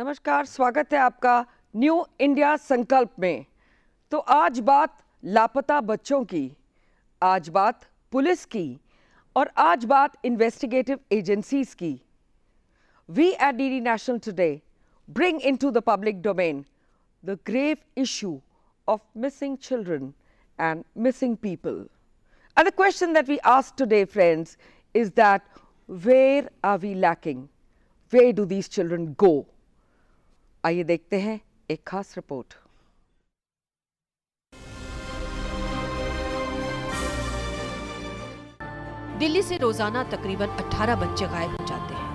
नमस्कार, स्वागत है आपका न्यू इंडिया संकल्प में। तो आज बात लापता बच्चों की, आज बात पुलिस की और आज बात इन्वेस्टिगेटिव एजेंसीज की। We at DD National today bring into the public domain the grave issue of missing children and missing people. And the question that we ask today, friends, is that where are we lacking? Where do these children go? आइए देखते हैं एक खास report. Delhi से रोजाना तकरीबन 18 बच्चे गायब हो जाते हैं।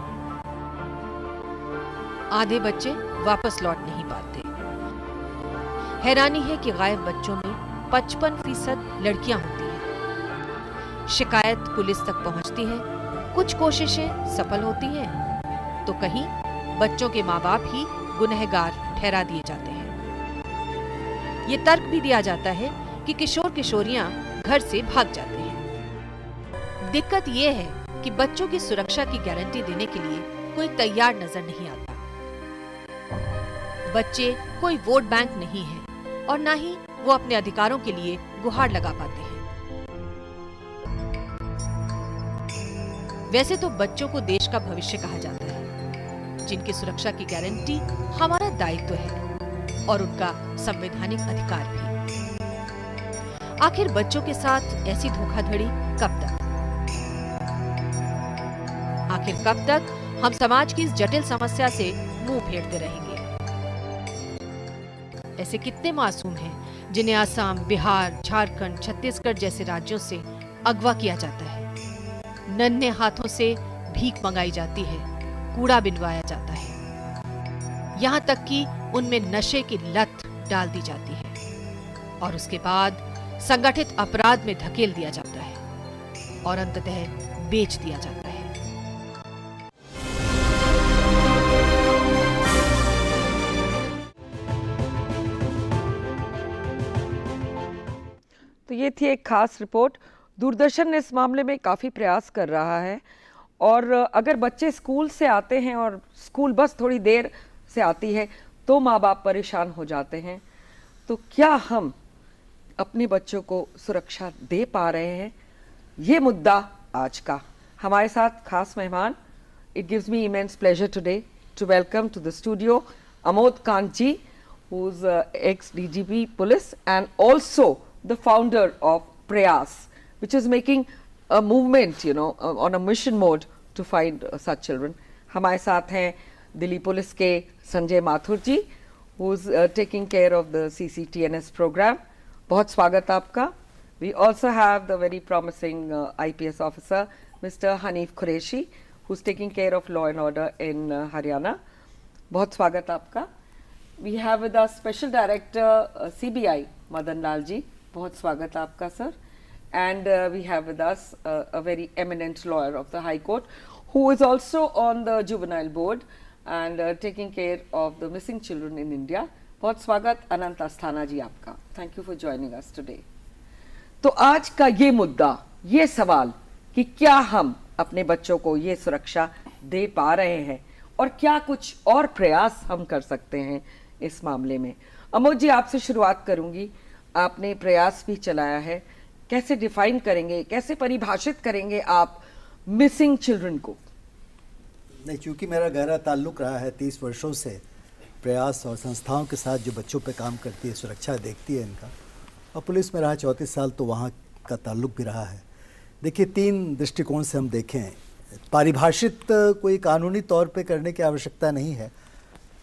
आधे बच्चे वापस लौट नहीं पाते। हैरानी है कि गायब बच्चों में 55% लड़कियां होती हैं। शिकायत पुलिस तक पहुंचती है, कुछ कोशिशें सफल होती हैं, तो कहीं बच्चों के माँ बाप ही गुनहगार ठहरा दिए जाते हैं। ये तर्क भी दिया जाता है कि किशोर किशोरियां घर से भाग जाते हैं। दिक्कत ये है कि बच्चों की सुरक्षा की गारंटी देने के लिए कोई तैयार नजर नहीं आता। बच्चे कोई वोट बैंक नहीं है और ना ही वो अपने अधिकारों के लिए गुहार लगा पाते हैं। वैसे तो बच्चों को देश का भविष्य कहा जाता है, जिनकी सुरक्षा की गारंटी हमारा दायित्व है और उनका संवैधानिक अधिकार भी। आखिर बच्चों के साथ ऐसी धोखाधड़ी कब तक? आखिर कब तक हम समाज की इस जटिल समस्या से मुंह फेरते रहेंगे? ऐसे कितने मासूम हैं जिन्हें असम, बिहार, झारखंड, छत्तीसगढ़ जैसे राज्यों से अगवा किया जाता है, नन्हे हाथों से भीख मंगाई जाती है, कूड़ा बिनवाया जाता है, यहाँ तक कि उनमें नशे की लत डाल दी जाती है और उसके बाद संगठित अपराध में धकेल दिया जाता है और अंततः बेच दिया जाता है। तो ये थी एक खास रिपोर्ट। दूरदर्शन इस मामले में काफ़ी प्रयास कर रहा है और अगर बच्चे स्कूल से आते हैं और स्कूल बस थोड़ी देर से आती है तो माँ बाप परेशान हो जाते हैं, तो क्या हम अपने बच्चों को सुरक्षा दे पा रहे हैं? ये मुद्दा आज का। हमारे साथ खास मेहमान, it gives me immense pleasure today to welcome to the studio Amod Kant ji, who is ex DGP police and also the founder of Prayas, which is making a movement, on a mission mode to find such children. हमारे साथ हैं Delhi police के संजय माथुर जी, who is taking care of the CCTNS program. बहुत स्वागत आपका. We also have the very promising IPS officer, Mr. Hanif Qureshi, who is taking care of law and order in Haryana. बहुत स्वागत आपका. We have with us Special Director CBI, Madan Lal ji. बहुत स्वागत आपका sir. And we have with us a very eminent lawyer of the High Court, who is also on the juvenile board and taking care of the missing children in India. बहुत स्वागत अनंत अस्थाना जी आपका. Thank you for joining us today. तो आज का ये मुद्दा, ये सवाल कि क्या हम अपने बच्चों को ये सुरक्षा दे पा रहे हैं और क्या कुछ और प्रयास हम कर सकते हैं इस मामले में। अमोद जी, आपसे शुरुआत करूंगी। आपने प्रयास भी चलाया है, कैसे डिफाइन करेंगे, कैसे परिभाषित करेंगे आप मिसिंग चिल्ड्रन को? नहीं, चूंकि मेरा गहरा ताल्लुक रहा है 30 वर्षों से प्रयास और संस्थाओं के साथ जो बच्चों पे काम करती है, सुरक्षा देखती है इनका, और पुलिस में रहा 34 साल, तो वहाँ का ताल्लुक भी रहा है। देखिए, 3 दृष्टिकोण से हम देखें, परिभाषित कोई कानूनी तौर पे करने की आवश्यकता नहीं है।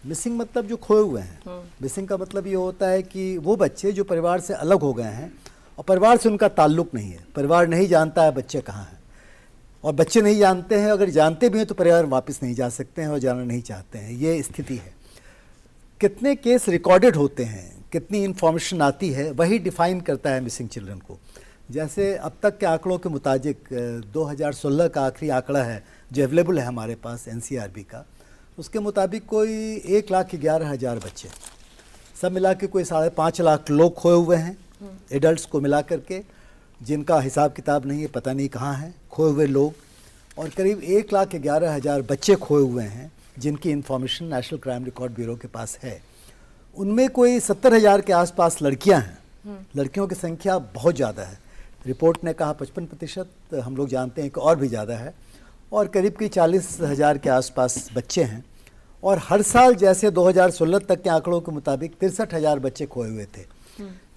मिसिंग मतलब जो खोए हुए हैं। मिसिंग का मतलब ये होता है कि वो बच्चे जो परिवार से अलग हो गए हैं और परिवार से उनका ताल्लुक नहीं है, परिवार नहीं जानता है बच्चे कहाँ हैं, और बच्चे नहीं जानते हैं, अगर जानते भी हैं तो परिवार वापस नहीं जा सकते हैं और जाना नहीं चाहते हैं। ये स्थिति है। कितने केस रिकॉर्डेड होते हैं, कितनी इन्फॉर्मेशन आती है, वही डिफाइन करता है मिसिंग चिल्ड्रन को। जैसे अब तक के आंकड़ों के मुताबिक 2016 का आखिरी आंकड़ा है जो अवेलेबल है हमारे पास NCRB का, उसके मुताबिक कोई 1,11,000 बच्चे, सब मिला के कोई 5.5 लाख लोग खोए हुए हैं, एडल्ट्स को मिला करके, जिनका हिसाब किताब नहीं है, पता नहीं कहाँ हैं खोए हुए लोग, और करीब 1,11,000 बच्चे खोए हुए हैं जिनकी information national crime record bureau के पास है, उनमें कोई 70,000 के आसपास लड़कियां हैं। लड़कियों की संख्या बहुत ज़्यादा है। रिपोर्ट ने कहा 55%, हम लोग जानते हैं कि और भी ज़्यादा है। और करीब की 40,000 के आसपास बच्चे हैं। और हर साल जैसे 2016 तक के आंकड़ों के मुताबिक 63,000 बच्चे खोए हुए थे,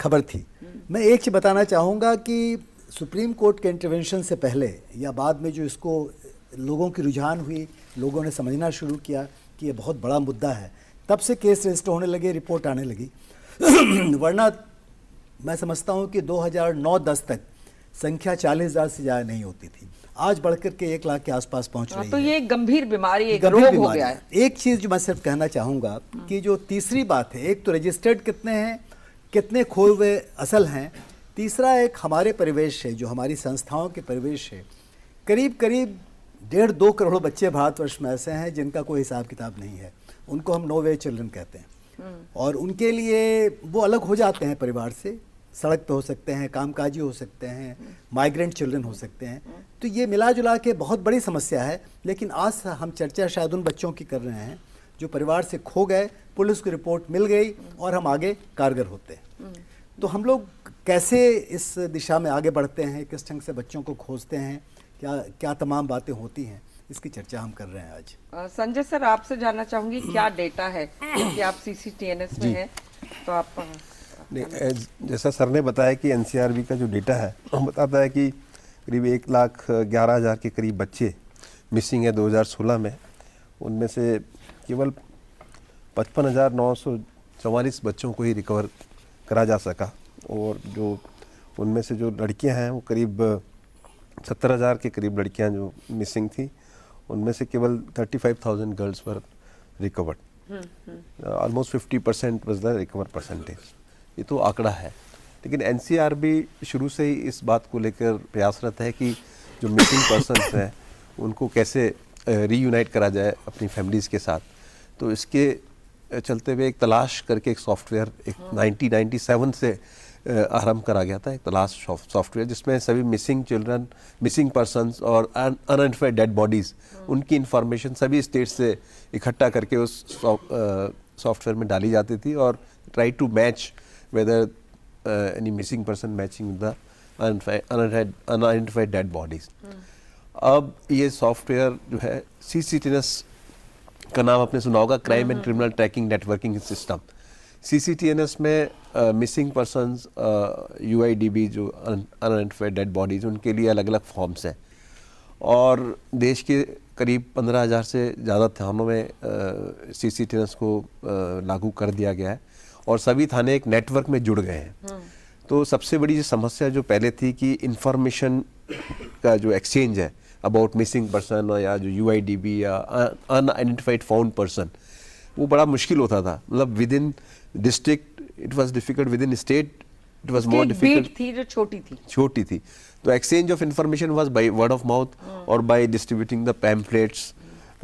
खबर थी। मैं एक चीज़ बताना चाहूँगा कि सुप्रीम कोर्ट के इंटरवेंशन से पहले या बाद में जो इसको लोगों की रुझान हुई, लोगों ने समझना शुरू किया कि ये बहुत बड़ा मुद्दा है, तब से केस रजिस्टर होने लगे, रिपोर्ट आने लगी। वरना मैं समझता हूँ कि 2009-10 तक संख्या 40,000 से ज़्यादा नहीं होती थी। आज बढ़कर के 1 लाख के आसपास पहुँच रही है। तो ये एक गंभीर बीमारी, एक गंभीर रोग हो बीमारी गया है। है। एक चीज़ जो मैं सिर्फ कहना चाहूँगा कि जो तीसरी बात है, एक तो रजिस्टर्ड कितने हैं, कितने खोए हुए असल हैं, तीसरा एक हमारे परिवेश है, जो हमारी संस्थाओं के परिवेश है। करीब करीब 1.5-2 करोड़ बच्चे भारतवर्ष में ऐसे हैं जिनका कोई हिसाब किताब नहीं है। उनको हम नो वे चिल्ड्रन कहते हैं। और उनके लिए वो अलग हो जाते हैं परिवार से, सड़क पे हो सकते हैं, कामकाजी हो सकते हैं, माइग्रेंट चिल्ड्रन हो सकते हैं। तो ये मिला जुला के बहुत बड़ी समस्या है। लेकिन आज हम चर्चा शायद उन बच्चों की कर रहे हैं जो परिवार से खो गए, पुलिस को रिपोर्ट मिल गई और हम आगे कारगर होते हैं। तो हम लोग कैसे इस दिशा में आगे बढ़ते हैं, किस ढंग से बच्चों को खोजते हैं, क्या तमाम बातें होती हैं, इसकी चर्चा हम कर रहे हैं आज। संजय सर, आपसे जानना चाहूंगी क्या डेटा है कि आप CCTNS में हैं, तो आप जैसा सर ने बताया कि NCRB का जो डेटा है वो बताता है कि करीब 1,11,000 के करीब बच्चे मिसिंग है 2016 में। उनमें से केवल 55,944 बच्चों को ही रिकवर करा जा सका। और जो उनमें से जो लड़कियां हैं वो करीब 70,000 के करीब लड़कियां जो मिसिंग थी, उनमें से केवल 35,000 girls were recovered. Almost 50% was the recover percentage. ये तो आंकड़ा है। लेकिन NCRB शुरू से ही इस बात को लेकर प्रयासरत है कि जो मिसिंग पर्सन्स हैं उनको कैसे रीयूनाइट करा जाए अपनी फैमिलीज़ के साथ। तो इसके चलते हुए एक तलाश करके एक सॉफ्टवेयर 1997 से आरंभ करा गया था, एक तलाश सॉफ्टवेयर, जिसमें सभी मिसिंग चिल्ड्रन, मिसिंग पर्सन्स और अनआइडेंटिफाइड डेड बॉडीज़, उनकी इंफॉर्मेशन सभी स्टेट से इकट्ठा करके उस सॉफ्टवेयर में डाली जाती थी और try to match whether any missing person matching with the unidentified dead bodies. अब ये सॉफ्टवेयर जो है CCTNS का नाम आपने सुना होगा, crime and criminal tracking networking system. CCTNS में मिसिंग पर्सन्स, UIDB जो अनआइडेंटिफाइड डेड बॉडीज, उनके लिए अलग अलग फॉर्म्स हैं। और देश के करीब 15,000 से ज़्यादा थानों में CCTNS को लागू कर दिया गया है और सभी थाने एक नेटवर्क में जुड़ गए हैं। तो सबसे बड़ी समस्या जो पहले थी कि इंफॉर्मेशन का जो एक्सचेंज है अबाउट मिसिंग पर्सन या जो UIDB या अनआइडेंटिफाइड फाउंड पर्सन, वो बड़ा मुश्किल होता था। मतलब within district it was difficult, within state it was more difficult. थी जो छोटी थी। तो exchange of information was by word of mouth और by distributing the pamphlets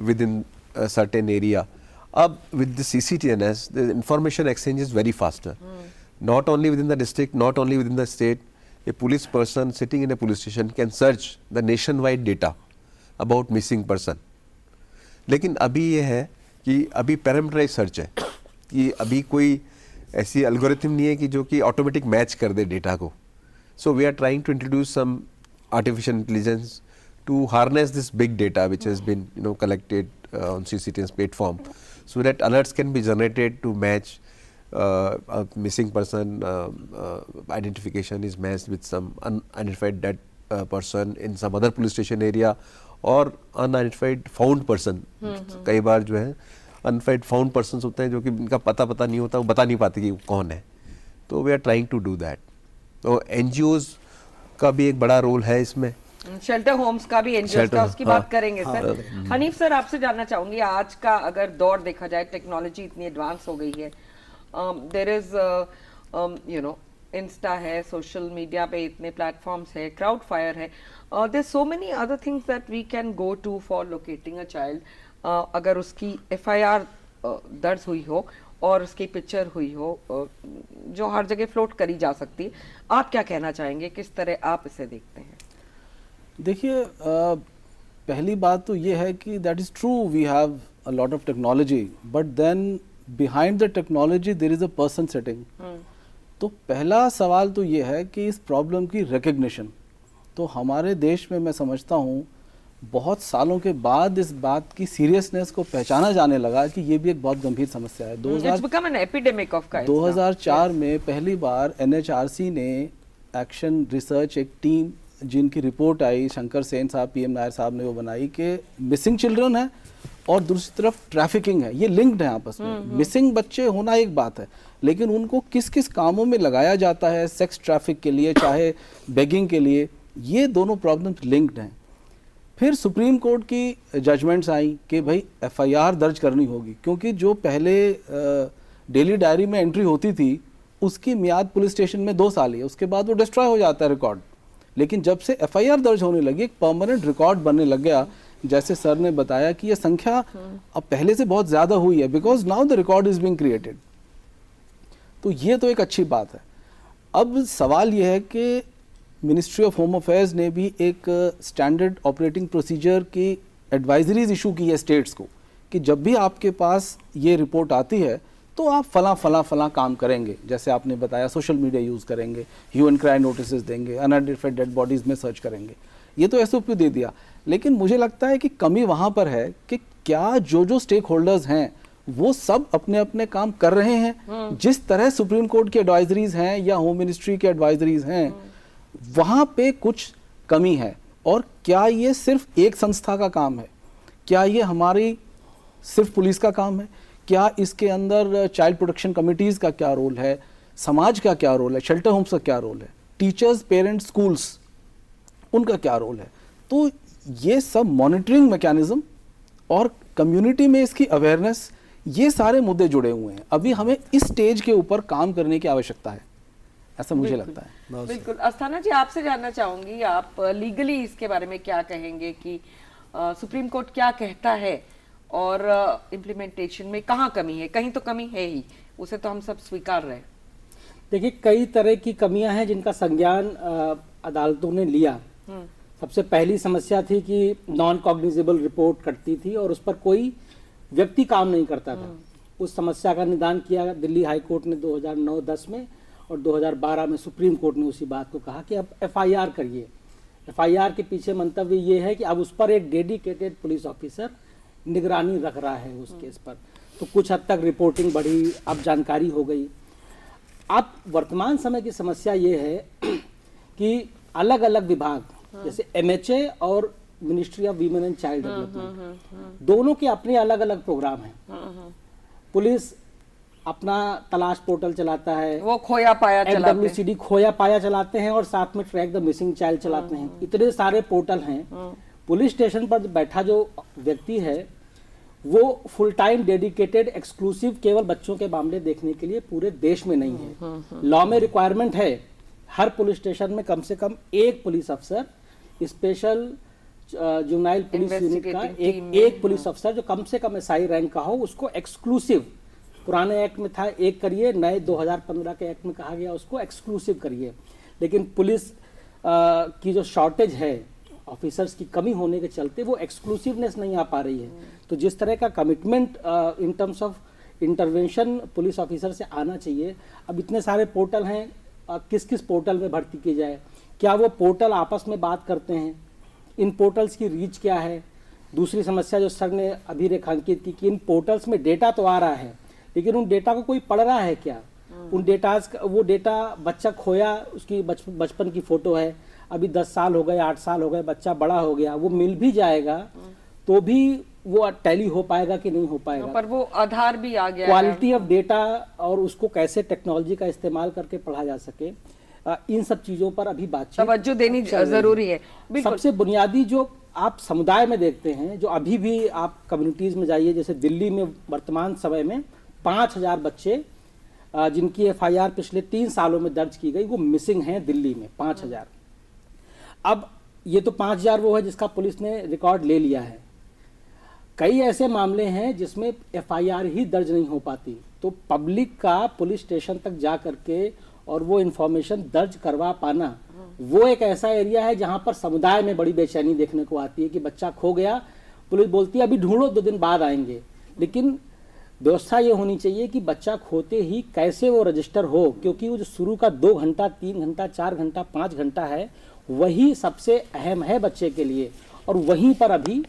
within certain area. अब with the CCTNS, the information exchange is very faster. Not only within the district, not only within the state, a police person sitting in a police station can search the nationwide data about missing person. लेकिन अभी ये है कि अभी parameterise search है, कि अभी कोई ऐसी एल्गोरिथम नहीं है कि जो कि ऑटोमेटिक मैच कर दे डेटा को। So we are trying to introduce some artificial intelligence to harness this big data which has been collected on CCTNS platform, so that alerts can be generated to match a missing person identification is matched with some unidentified dead person in some other police station area और unidentified found person। कई बार जो है unidentified found persons होते हैं जो कि इनका पता नहीं होता, वो बता नहीं पाते कि कौन है। तो we are trying to do that। तो NGOs का भी एक बड़ा रोल है इसमें, शेल्टर होम्स का भी, एनजीओ का, उसकी बात करेंगे सर। हनीफ सर, आपसे जानना चाहूंगी, आज का अगर दौर देखा जाए, टेक्नोलॉजी इतनी एडवांस हो गई है, देयर इज इंस्टा है, सोशल मीडिया पे इतने प्लेटफॉर्म्स है, क्राउड फायर है, there so many other things that we can go to for locating a child. अगर उसकी FIR दर्ज हुई हो और उसकी पिक्चर हुई हो, जो हर जगह फ्लोट करी जा सकती है, आप क्या कहना चाहेंगे, किस तरह आप इसे देखते हैं? देखिए, पहली बात तो ये है कि that is true, we have a lot of technology, but then behind the technology there is a person sitting. तो पहला सवाल तो ये है कि इस प्रॉब्लम की रिकग्निशन, तो हमारे देश में मैं समझता हूँ बहुत सालों के बाद इस बात की सीरियसनेस को पहचाना जाने लगा कि ये भी एक बहुत गंभीर समस्या है। It's become an epidemic of kinds 2004 में पहली बार NHRC ने एक्शन रिसर्च एक टीम जिनकी रिपोर्ट आई, शंकर सेन साहब, PM नायर साहब ने वो बनाई कि मिसिंग चिल्ड्रन है और दूसरी तरफ ट्रैफिकिंग है, ये लिंक्ड है आपस में। मिसिंग बच्चे होना एक बात है, लेकिन उनको किस किस कामों में लगाया जाता है, सेक्स ट्रैफिक के लिए चाहे बेगिंग के लिए, ये दोनों प्रॉब्लम्स लिंक्ड हैं। फिर सुप्रीम कोर्ट की जजमेंट्स आई कि भाई FIR दर्ज करनी होगी, क्योंकि जो पहले डेली डायरी में एंट्री होती थी उसकी मियाद पुलिस स्टेशन में 2 साल ही है, उसके बाद वो डिस्ट्रॉय हो जाता है रिकॉर्ड। लेकिन जब से FIR दर्ज होने लगी, एक परमानेंट रिकॉर्ड बनने लग गया, जैसे सर ने बताया कि ये संख्या अब पहले से बहुत ज़्यादा हुई है, because now the record is being created. तो ये तो एक अच्छी बात है। अब सवाल ये है कि मिनिस्ट्री ऑफ होम अफेयर्स ने भी एक स्टैंडर्ड ऑपरेटिंग प्रोसीजर की एडवाइजरीज इशू की है स्टेट्स को कि जब भी आपके पास ये रिपोर्ट आती है तो आप फला काम करेंगे, जैसे आपने बताया सोशल मीडिया यूज़ करेंगे, ह्यू एंड क्राई नोटिस देंगे, अनआइडेंटिफाइड डेड बॉडीज़ में सर्च करेंगे, ये तो SOP दे दिया। लेकिन मुझे लगता है कि कमी वहाँ पर है कि क्या जो स्टेक होल्डर्स हैं वो सब अपने अपने काम कर रहे हैं। जिस तरह सुप्रीम कोर्ट की एडवाइजरीज हैं या होम मिनिस्ट्री की एडवाइजरीज हैं, वहाँ पे कुछ कमी है। और क्या ये सिर्फ एक संस्था का काम है, क्या ये हमारी सिर्फ पुलिस का काम है, क्या इसके अंदर चाइल्ड प्रोटेक्शन कमिटीज़ का क्या रोल है, समाज का क्या रोल है, शेल्टर होम्स का क्या रोल है, टीचर्स, पेरेंट्स, स्कूल्स, उनका क्या रोल है। तो ये सब मॉनिटरिंग मैकेनिज्म और कम्युनिटी में इसकी अवेयरनेस, ये सारे मुद्दे जुड़े हुए हैं। अभी हमें इस स्टेज के ऊपर काम करने की आवश्यकता है, ऐसा मुझे लगता है। बिल्कुल। अस्थाना जी, आपसे जानना चाहूंगी, आप लीगली इसके बारे में क्या कहेंगे कि सुप्रीम कोर्ट क्या कहता है और इम्प्लीमेंटेशन में कहाँ कमी है? कहीं तो कमी है ही, उसे तो हम सब स्वीकार रहे हैं। देखिए, कई तरह की कमियां हैं जिनका संज्ञान अदालतों ने लिया। सबसे पहली समस्या थी कि नॉन कॉग्निजेबल रिपोर्ट करती थी और उस पर कोई व्यक्ति काम नहीं करता था। उस समस्या का निदान किया दिल्ली हाई कोर्ट ने 2009-10 में, और 2012 में सुप्रीम कोर्ट ने उसी बात को कहा कि अब FIR करिए। FIR के पीछे मंतव्य ये है कि अब उस पर एक डेडिकेटेड पुलिस ऑफिसर निगरानी रख रहा है उस केस पर। तो कुछ हद तक रिपोर्टिंग बढ़ी, अब जानकारी हो गई। अब वर्तमान समय की समस्या ये है कि अलग अलग विभाग जैसे MHA और ministry of women and child development, दोनों के अपने अलग अलग प्रोग्राम हैं। पुलिस अपना तलाश पोर्टल चलाता है, वो खोया पाया चलाते हैं, FWCD खोया पाया चलाते हैं, और साथ में ट्रैक द मिसिंग चाइल्ड चलाते हैं। इतने सारे पोर्टल हैं। पुलिस स्टेशन पर बैठा जो व्यक्ति है वो फुल टाइम डेडिकेटेड एक्सक्लूसिव केवल बच्चों के मामले देखने के लिए पूरे देश में नहीं है। लॉ में रिक्वायरमेंट है हर पुलिस स्टेशन में कम से कम एक पुलिस अफसर, स्पेशल जुवेनाइल पुलिस यूनिट का एक पुलिस अफसर जो कम से कम SI रैंक का हो, उसको एक्सक्लूसिव, पुराने एक्ट में था एक करिए, नए 2015 के एक्ट में कहा गया उसको एक्सक्लूसिव करिए। लेकिन पुलिस की जो शॉर्टेज है, ऑफिसर्स की कमी होने के चलते वो एक्सक्लूसिवनेस नहीं आ पा रही है। तो जिस तरह का commitment in terms of intervention police officer से आना चाहिए। अब इतने सारे पोर्टल हैं, किस किस पोर्टल में भर्ती की जाए, क्या वो पोर्टल आपस में बात करते हैं, इन पोर्टल्स की रीच क्या है। दूसरी समस्या जो सर ने अभी रेखांकित की कि इन पोर्टल्स में डेटा तो आ रहा है, लेकिन उन डेटा को कोई पढ़ रहा है क्या? उन डेटाज, वो डेटा बच्चा खोया, उसकी बचपन की फोटो है, अभी 10 साल हो गए, 8 साल हो गए, बच्चा बड़ा हो गया, वो मिल भी जाएगा तो भी वो टैली हो पाएगा कि नहीं हो पाएगा। पर वो आधार भी आ गया, क्वालिटी ऑफ डेटा और उसको कैसे टेक्नोलॉजी का इस्तेमाल करके पढ़ा जा सके, इन सब चीजों पर अभी बातचीत तवज्जो देनी जरूरी है। सबसे बुनियादी जो आप समुदाय में देखते हैं, जो अभी भी आप कम्युनिटीज में जाइए, जैसे दिल्ली में वर्तमान समय में 5000 बच्चे जिनकी FIR पिछले 3 सालों में दर्ज की गई वो मिसिंग हैं दिल्ली में 5000। अब ये तो 5000 वो है जिसका पुलिस ने रिकॉर्ड ले लिया है। कई ऐसे मामले हैं जिसमें FIR ही दर्ज नहीं हो पाती, तो पब्लिक का पुलिस स्टेशन तक जा करके और वो इन्फॉर्मेशन दर्ज करवा पाना, वो एक ऐसा एरिया है जहां पर समुदाय में बड़ी बेचैनी देखने को आती है कि बच्चा खो गया, पुलिस बोलती है अभी ढूंढो, 2 दिन बाद आएंगे। लेकिन व्यवस्था ये होनी चाहिए कि बच्चा खोते ही कैसे वो रजिस्टर हो, क्योंकि वो जो शुरू का 2 घंटा 3 घंटा 4 घंटा 5 घंटा है वही सबसे अहम है बच्चे के लिए, और वहीं पर अभी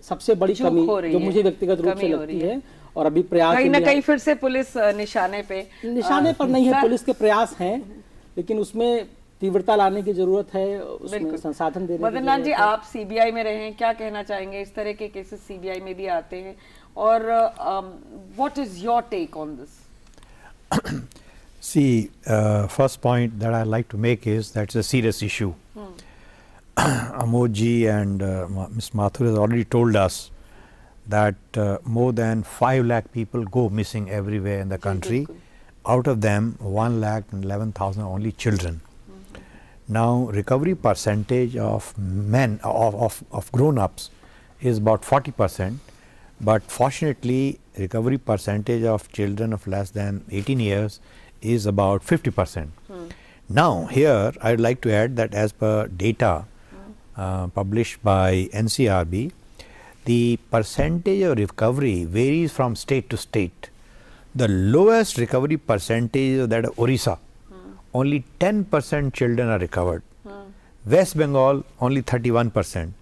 सबसे बड़ी चूक कमी हो रही जो है, मुझे व्यक्तिगत रूप से कमी हो लगती रही है, और अभी प्रयास कहीं ना इंडिया- कहीं फिर से पुलिस निशाने पे पर नहीं है, सर- पुलिस के प्रयास हैं, लेकिन उसमें तीव्रता लाने की जरूरत है, उसमें बिल्कुल। संसाधन देने की मदन लाल जी, जरूरत है। आप सीबीआई में रहे हैं, क्या कहना चाहेंगे? इस तरह के केसेस सीबीआई में भी आते हैं, और what is your take on this? See, first point that I like to make is that it's a serious issue. Amod ji and Ms. Mathur has already told us that more than 5 lakh people go missing everywhere in the country. Out of them, 1,11,000 are only children. Now, recovery percentage of men of grown-ups is about 40%, but fortunately, recovery percentage of children of less than 18 years is about 50%. Now, here I would like to add that as per data published by NCRB, the percentage of recovery varies from state to state. The lowest recovery percentage is that of Orissa. Only 10% children are recovered. West Bengal only 31%,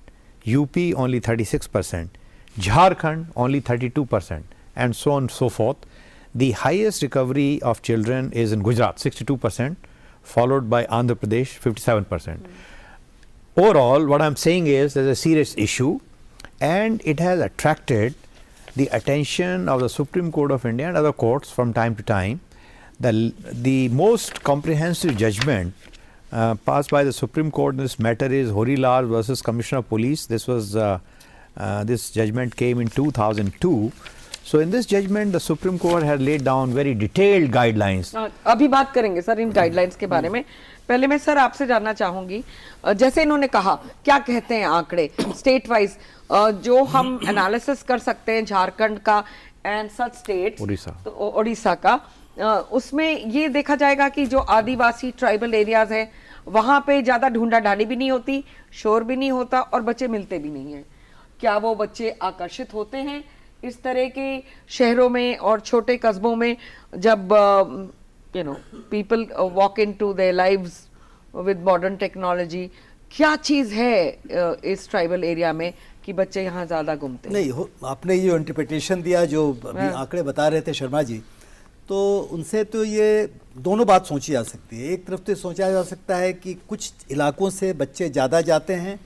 UP only 36%, Jharkhand only 32%, and so on and so forth. The highest recovery of children is in Gujarat, 62%, followed by Andhra Pradesh, 57%. Overall, what I am saying is there is a serious issue, and it has attracted the attention of the Supreme Court of India and other courts from time to time. The most comprehensive judgment passed by the Supreme Court in this matter is Horilal versus Commissioner of Police. This was this judgment came in 2002. So in this judgment, the Supreme Court had laid down very detailed guidelines. अभी बात करेंगे sir इन guidelines के बारे में। पहले मैं sir आपसे जानना चाहूंगी, जैसे इन्होंने कहा, क्या कहते हैं आंकड़े स्टेट वाइज जो हम एनालिसिस कर सकते हैं झारखंड का एंड सच स्टेट उड़ीसा का, उसमें ये देखा जाएगा कि जो आदिवासी ट्राइबल एरियाज है वहां पे ज्यादा ढूंढा ढांडी भी नहीं होती, शोर भी नहीं होता और बच्चे मिलते भी नहीं है। क्या वो बच्चे आकर्षित होते हैं इस तरह के शहरों में और छोटे कस्बों में जब people walk into their lives with modern technology? क्या चीज है इस ट्राइबल एरिया में कि बच्चे यहाँ ज्यादा घूमते हैं? नहीं, आपने ये जो इंटरप्रिटेशन दिया, जो अभी आंकड़े बता रहे थे शर्मा जी, तो उनसे तो ये दोनों बात सोची जा सकती है। एक तरफ तो सोचा जा सकता है कि कुछ इलाकों से बच्चे ज़्यादा जाते हैं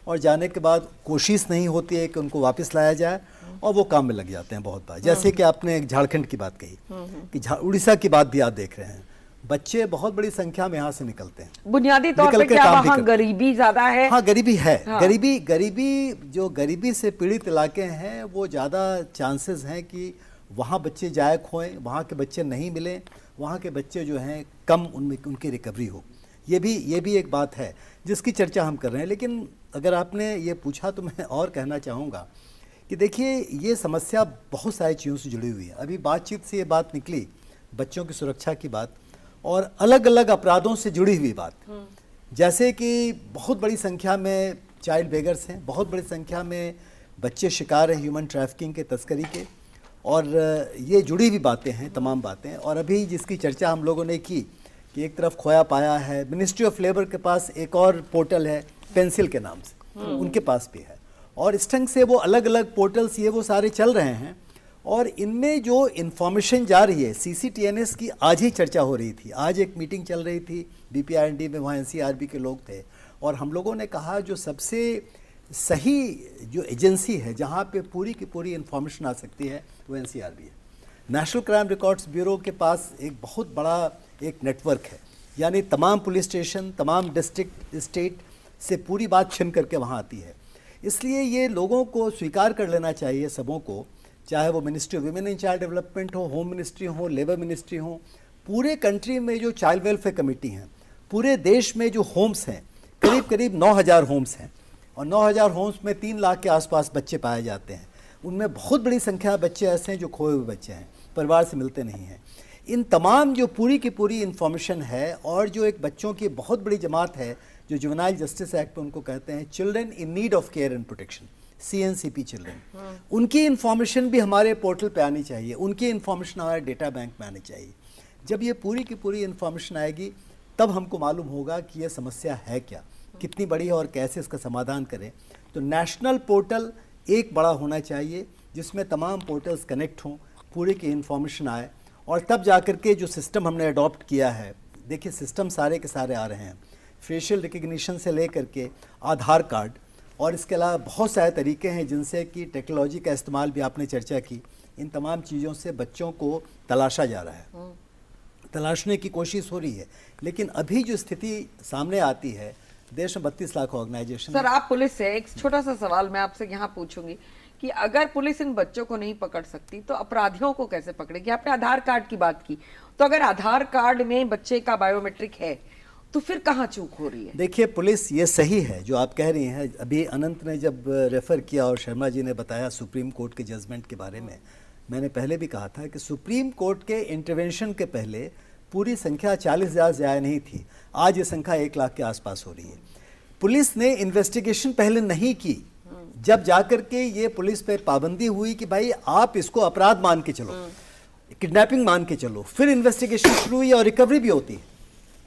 और जाने के बाद कोशिश नहीं होती है कि उनको वापस लाया जाए और वो काम में लग जाते हैं बहुत बार। जैसे कि आपने झारखंड की बात कही कि उड़ीसा की बात भी आप देख रहे हैं, बच्चे बहुत बड़ी संख्या में यहाँ से निकलते हैं। बुनियादी तौर पे क्या वहाँ गरीबी ज्यादा है? हाँ, गरीबी है। हाँ। गरीबी जो गरीबी से पीड़ित इलाके हैं वो ज़्यादा चांसेस हैं कि वहाँ बच्चे जाए खोएं, वहाँ के बच्चे नहीं मिलें, वहाँ के बच्चे जो हैं कम उनमें उनकी रिकवरी हो। ये भी एक बात है जिसकी चर्चा हम कर रहे हैं। लेकिन अगर आपने ये पूछा तो मैं और कहना चाहूँगा कि देखिए, ये समस्या बहुत सारी चीज़ों से जुड़ी हुई है। अभी बातचीत से ये बात निकली, बच्चों की सुरक्षा की बात और अलग अलग अपराधों से जुड़ी हुई बात, जैसे कि बहुत बड़ी संख्या में चाइल्ड बेगर्स हैं, बहुत बड़ी संख्या में बच्चे शिकार हैं ह्यूमन ट्रैफिकिंग के, तस्करी के, और ये जुड़ी हुई बातें हैं, तमाम बातें। और अभी जिसकी चर्चा हम लोगों ने की कि एक तरफ खोया पाया है, मिनिस्ट्री ऑफ लेबर के पास एक और पोर्टल है पेंसिल के नाम से, उनके पास भी है, और इस ढंग से वो अलग अलग पोर्टल्स ये वो सारे चल रहे हैं। और इनमें जो इन्फॉर्मेशन जा रही है, CCTNS की आज ही चर्चा हो रही थी, आज एक मीटिंग चल रही थी BPRND में, वहाँ NCRB के लोग थे और हम लोगों ने कहा जो सबसे सही जो एजेंसी है जहाँ पे पूरी की पूरी इन्फॉर्मेशन आ सकती है वो NCRB है। नेशनल क्राइम रिकॉर्ड्स ब्यूरो के पास एक बहुत बड़ा एक नेटवर्क है, यानी तमाम पुलिस स्टेशन, तमाम डिस्ट्रिक्ट, स्टेट से पूरी बात छिन करके वहाँ आती है। इसलिए ये लोगों को स्वीकार कर लेना चाहिए, सबों को, चाहे वो ministry of women and child development हो, होम मिनिस्ट्री हो, लेबर मिनिस्ट्री हो, पूरे कंट्री में जो चाइल्ड वेलफेयर कमेटी हैं, पूरे देश में जो होम्स हैं, करीब करीब 9,000 होम्स हैं और 9,000 होम्स में 3 लाख के आसपास बच्चे पाए जाते हैं। उनमें बहुत बड़ी संख्या बच्चे ऐसे हैं जो खोए हुए बच्चे हैं, परिवार से मिलते नहीं हैं। इन तमाम जो पूरी की पूरी इन्फॉर्मेशन है और जो एक बच्चों की बहुत बड़ी जमात है जो जुवेनाइल जस्टिस एक्ट में उनको कहते हैं children in need of care and protection, CNCP children, उनकी इन्फॉर्मेशन भी हमारे पोर्टल पे आनी चाहिए, उनकी इन्फॉर्मेशन हमारे डेटा बैंक में आनी चाहिए। जब ये पूरी की पूरी इन्फॉर्मेशन आएगी तब हमको मालूम होगा कि ये समस्या है क्या, कितनी बड़ी है और कैसे इसका समाधान करें। तो नेशनल पोर्टल एक बड़ा होना चाहिए जिसमें तमाम पोर्टल्स कनेक्ट हों, पूरी की इन्फॉर्मेशन आए, और तब जाकर के जो सिस्टम हमने अडॉप्ट किया है, देखिए सिस्टम सारे के सारे आ रहे हैं, फेशियल रिकग्निशन से लेकर के आधार कार्ड, और इसके अलावा बहुत सारे तरीके हैं जिनसे कि टेक्नोलॉजी का इस्तेमाल भी आपने चर्चा की। इन तमाम चीज़ों से बच्चों को तलाशा जा रहा है, तलाशने की कोशिश हो रही है। लेकिन अभी जो स्थिति सामने आती है, देश में 32 लाख ऑर्गेनाइजेशन। सर, आप पुलिस से एक छोटा सा सवाल मैं आपसे यहाँ पूछूंगी कि अगर पुलिस इन बच्चों को नहीं पकड़ सकती तो अपराधियों को कैसे पकड़ेगी? आपने आधार कार्ड की बात की, तो अगर आधार कार्ड में बच्चे का बायोमेट्रिक है तो फिर कहाँ चूक हो रही है? देखिए, पुलिस ये सही है जो आप कह रही हैं। अभी अनंत ने जब रेफर किया और शर्मा जी ने बताया सुप्रीम कोर्ट के जजमेंट के बारे में, मैंने पहले भी कहा था कि सुप्रीम कोर्ट के इंटरवेंशन के पहले पूरी संख्या 40,000 से ज़्यादा नहीं थी, आज ये संख्या 1 लाख के आसपास हो रही है। पुलिस ने इन्वेस्टिगेशन पहले नहीं की, जब जाकर के ये पुलिस पे पाबंदी हुई कि भाई आप इसको अपराध मान के चलो, किडनैपिंग मान के चलो, फिर इन्वेस्टिगेशन शुरू हुई और रिकवरी भी होती है।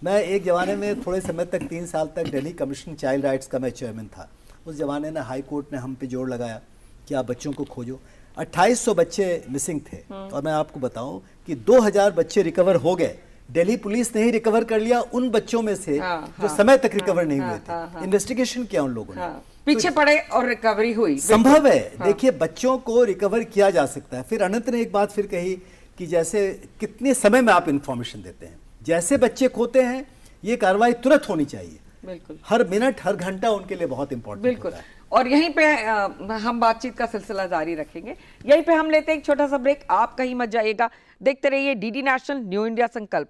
मैं एक ज़माने में थोड़े समय तक 3 साल तक दिल्ली कमीशन चाइल्ड राइट्स का मैं चेयरमैन था। उस ज़माने में हाई कोर्ट ने हम पे जोर लगाया कि आप बच्चों को खोजो। 2800 बच्चे मिसिंग थे, और मैं आपको बताऊं कि 2000 बच्चे रिकवर हो गए। दिल्ली पुलिस ने ही रिकवर कर लिया उन बच्चों में से जो समय तक रिकवर नहीं हुए थे। इन्वेस्टिगेशन किया उन लोगों ने, पीछे पड़े और रिकवरी हुई। संभव है। देखिए, बच्चों को रिकवर किया जा सकता है। फिर अनंत ने एक बात फिर कही कि जैसे कितने समय में आप इंफॉर्मेशन देते हैं, जैसे बच्चे खोते हैं ये कार्रवाई तुरंत होनी चाहिए। बिल्कुल, हर मिनट हर घंटा उनके लिए बहुत इंपॉर्टेंट बिल्कुल। होता है। और यहीं पे हम बातचीत का सिलसिला जारी रखेंगे। यहीं पे हम लेते हैं एक छोटा सा ब्रेक। आप कहीं मत जाइएगा, देखते रहिए डीडी नेशनल न्यू इंडिया संकल्प।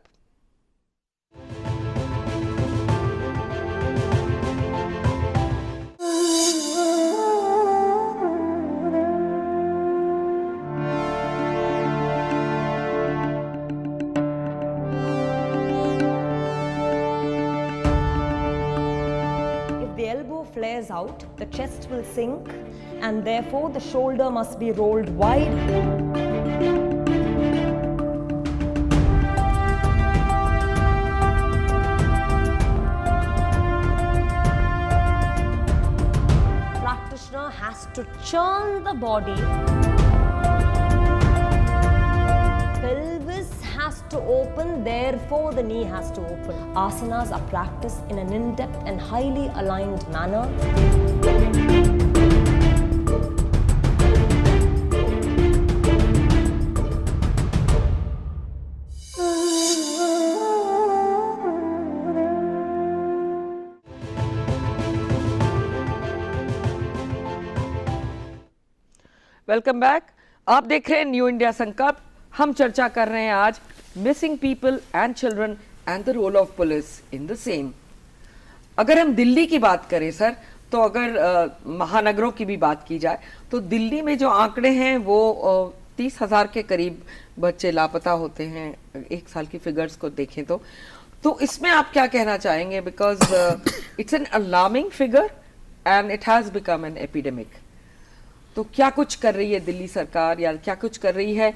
Flares out, the chest will sink, and therefore the shoulder must be rolled wide. Practitioner has to churn the body. Pelvis has to open, therefore the knee has to open. Asanas are practiced in an in-depth and highly aligned manner. Welcome back. आप देख रहे हैं new India संकल्प। हम चर्चा कर रहे हैं आज missing people and children and the role of police in the same. अगर हम दिल्ली की बात करें सर, तो अगर महानगरों की भी बात की जाए तो दिल्ली में जो आंकड़े हैं वो 30,000 के करीब बच्चे लापता होते हैं एक साल की फिगर्स को देखें तो इसमें आप क्या कहना चाहेंगे? Because it's an alarming figure and it has become an epidemic. तो क्या कुछ कर रही है दिल्ली सरकार या क्या कुछ कर रही है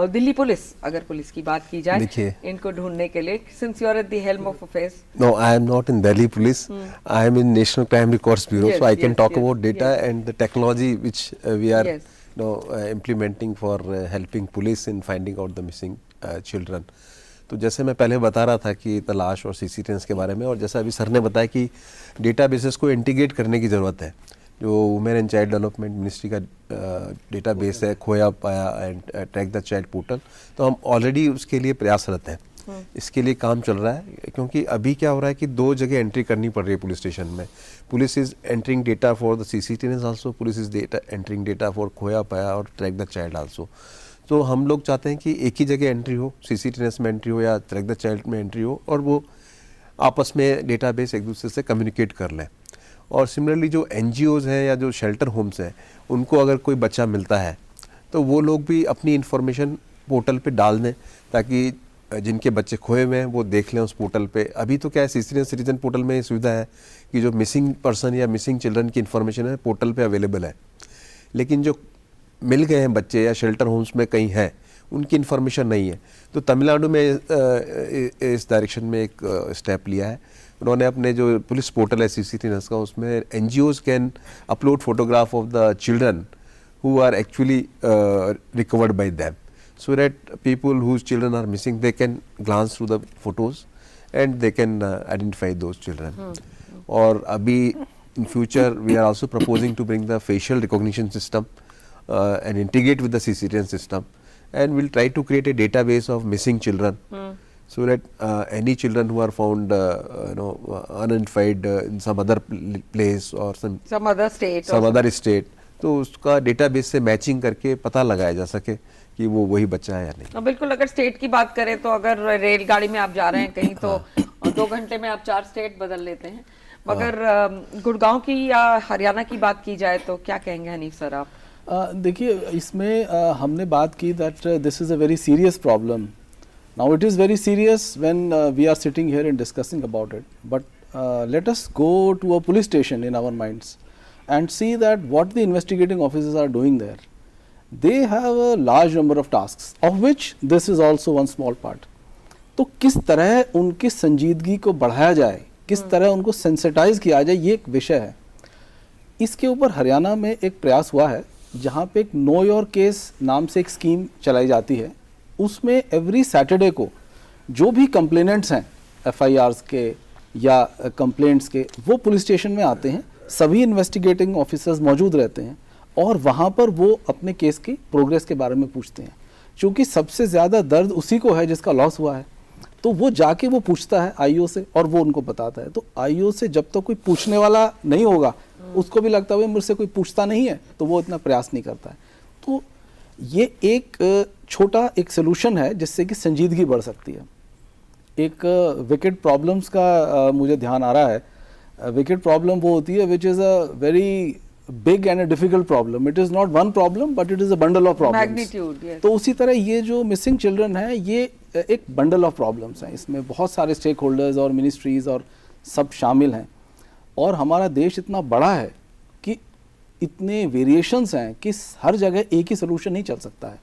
दिल्ली पुलिस, अगर पुलिस की बात की जाए, इनको ढूंढने के लिए? Since you are at the helm of affairs. No, I am not in Delhi Police. I am in National Crime Records Bureau, so I can talk about data and the technology which we are implementing for helping police in finding out the missing children. तो जैसे मैं पहले बता रहा था कि तलाश और CCTV के बारे में, और जैसा अभी सर ने बताया कि डेटाबेसेस को इंटीग्रेट करने की ज़रूरत है। जो women and child development ministry का डेटाबेस है खोया पाया and track the child portal, तो हम ऑलरेडी उसके लिए प्रयासरत हैं। इसके लिए काम चल रहा है, क्योंकि अभी क्या हो रहा है कि 2 जगह एंट्री करनी पड़ रही है पुलिस स्टेशन में। Police is entering data for the CCTV also, police is entering data for खोया पाया और ट्रैक द चाइल्ड आल्सो। तो हम लोग चाहते हैं कि एक ही जगह एंट्री हो, CCTV में एंट्री हो या ट्रैक द चाइल्ड में एंट्री हो, और वो आपस में डेटाबेस एक दूसरे से कम्युनिकेट कर लें। और सिमिलरली जो NGOs हैं या जो शेल्टर होम्स हैं, उनको अगर कोई बच्चा मिलता है तो वो लोग भी अपनी इन्फॉर्मेशन पोर्टल पे डाल दें, ताकि जिनके बच्चे खोए हुए हैं वो देख लें उस पोर्टल पे। अभी तो क्या है, सिटीजन पोर्टल में ये सुविधा है कि जो मिसिंग पर्सन या मिसिंग चिल्ड्रन की इन्फॉर्मेशन है पोर्टल पे अवेलेबल है। लेकिन जो मिल गए हैं बच्चे या शेल्टर होम्स में कहीं हैं, उनकी इन्फॉर्मेशन नहीं है। तो तमिलनाडु में इस डायरेक्शन में एक स्टेप लिया है। उन्होंने अपने जो पुलिस पोर्टल है CCTV का, उसमें NGOs can upload photograph of the children who are actually recovered by them, so that people whose children are missing, they can glance through the photos and they can identify those children. और अभी in future we are also proposing to bring the facial recognition system and integrate with the CCTV system, and we'll try to create a database of missing children, so that any children who are found unidentified in some other place or some other state, some other state, तो उसका database से matching करके पता लगाया जा सके कि वो वही बच्चा है या नहीं। बिल्कुल, अगर स्टेट की बात करें तो अगर रेलगाड़ी में आप जा रहे हैं कहीं तो 2 घंटे में आप 4 स्टेट बदल लेते हैं, मगर गुड़गांव की या हरियाणा की बात की जाए तो क्या कहेंगे हनीफ सर आप? देखिए, इसमें हमने बात की that this is a very serious problem. Now it is very serious when we are sitting here and discussing about it, but let us go to a police station in our minds and see that what the investigating officers are doing there. They have a large number of tasks, of which this is also one small part. तो किस तरह उनकी संजीदगी को बढ़ाया जाए, किस तरह उनको सेंसिटाइज किया जाए, ये एक विषय है. इसके ऊपर हरियाणा में एक प्रयास हुआ है जहाँ पे एक नो योर केस नाम से एक स्कीम चलाई जाती है. उसमें एवरी सैटरडे को जो भी कंप्लेनेंट्स हैं FIRs के या कंप्लेंट्स के, वो पुलिस स्टेशन में आते हैं. सभी इन्वेस्टिगेटिंग ऑफिसर्स मौजूद रहते हैं और वहाँ पर वो अपने केस की प्रोग्रेस के बारे में पूछते हैं. क्योंकि सबसे ज़्यादा दर्द उसी को है जिसका लॉस हुआ है, तो वो जाके वो पूछता है IO से और वो उनको बताता है. तो IO से जब तक कोई पूछने वाला नहीं होगा, उसको भी लगता है मुझसे कोई पूछता नहीं है, तो वो इतना प्रयास नहीं करता है. तो ये एक छोटा एक सोल्यूशन है जिससे कि संजीदगी बढ़ सकती है. एक विकेट प्रॉब्लम्स का मुझे ध्यान आ रहा है. विकेट प्रॉब्लम वो होती है which is a very big and a difficult problem. It is not one problem but it is a bundle of problems. तो उसी तरह ये जो मिसिंग चिल्ड्रन है, ये एक बंडल ऑफ प्रॉब्लम्स हैं. इसमें बहुत सारे स्टेक होल्डर्स और मिनिस्ट्रीज और सब शामिल हैं. और हमारा देश इतना बड़ा है कि इतने वेरिएशंस हैं कि हर जगह एक ही सोल्यूशन नहीं चल सकता है.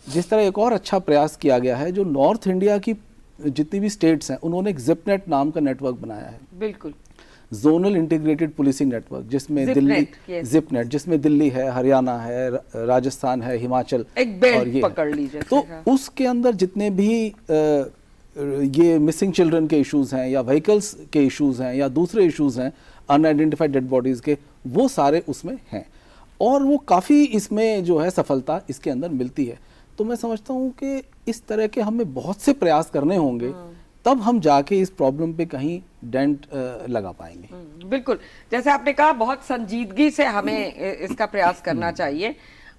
जिस तरह एक और अच्छा प्रयास किया गया है, जो नॉर्थ इंडिया की जितनी भी स्टेट्स हैं, उन्होंने एक जिपनेट नाम का नेटवर्क बनाया है. बिल्कुल, जोनल इंटीग्रेटेड पुलिसिंग नेटवर्क, जिसमें दिल्ली, जिपनेट, जिसमें दिल्ली है, हरियाणा है, राजस्थान है, हिमाचल, एक बेल्ट पकड़ लीजिए. तो उसके अंदर जितने भी ये मिसिंग चिल्ड्रन के इश्यूज हैं या व्हीकल्स के इश्यूज हैं या दूसरे इश्यूज हैं, अनआइडेंटिफाइड डेड बॉडीज के, वो सारे उसमें हैं. और वो काफ़ी इसमें जो है सफलता इसके अंदर मिलती है. तो मैं समझता हूँ कि इस तरह के हमें बहुत से प्रयास करने होंगे, तब हम जाके इस प्रॉब्लम पे कहीं डेंट लगा पाएंगे. बिल्कुल, जैसे आपने कहा, बहुत संजीदगी से हमें इसका प्रयास करना चाहिए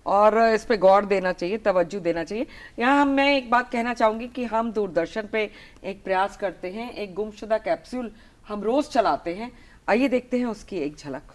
और इस पे गौर देना चाहिए, तवज्जो देना चाहिए. यहाँ मैं एक बात कहना चाहूँगी कि हम दूरदर्शन पे एक प्रयास करते हैं, एक गुमशुदा कैप्सूल हम रोज चलाते हैं. आइए देखते हैं उसकी एक झलक.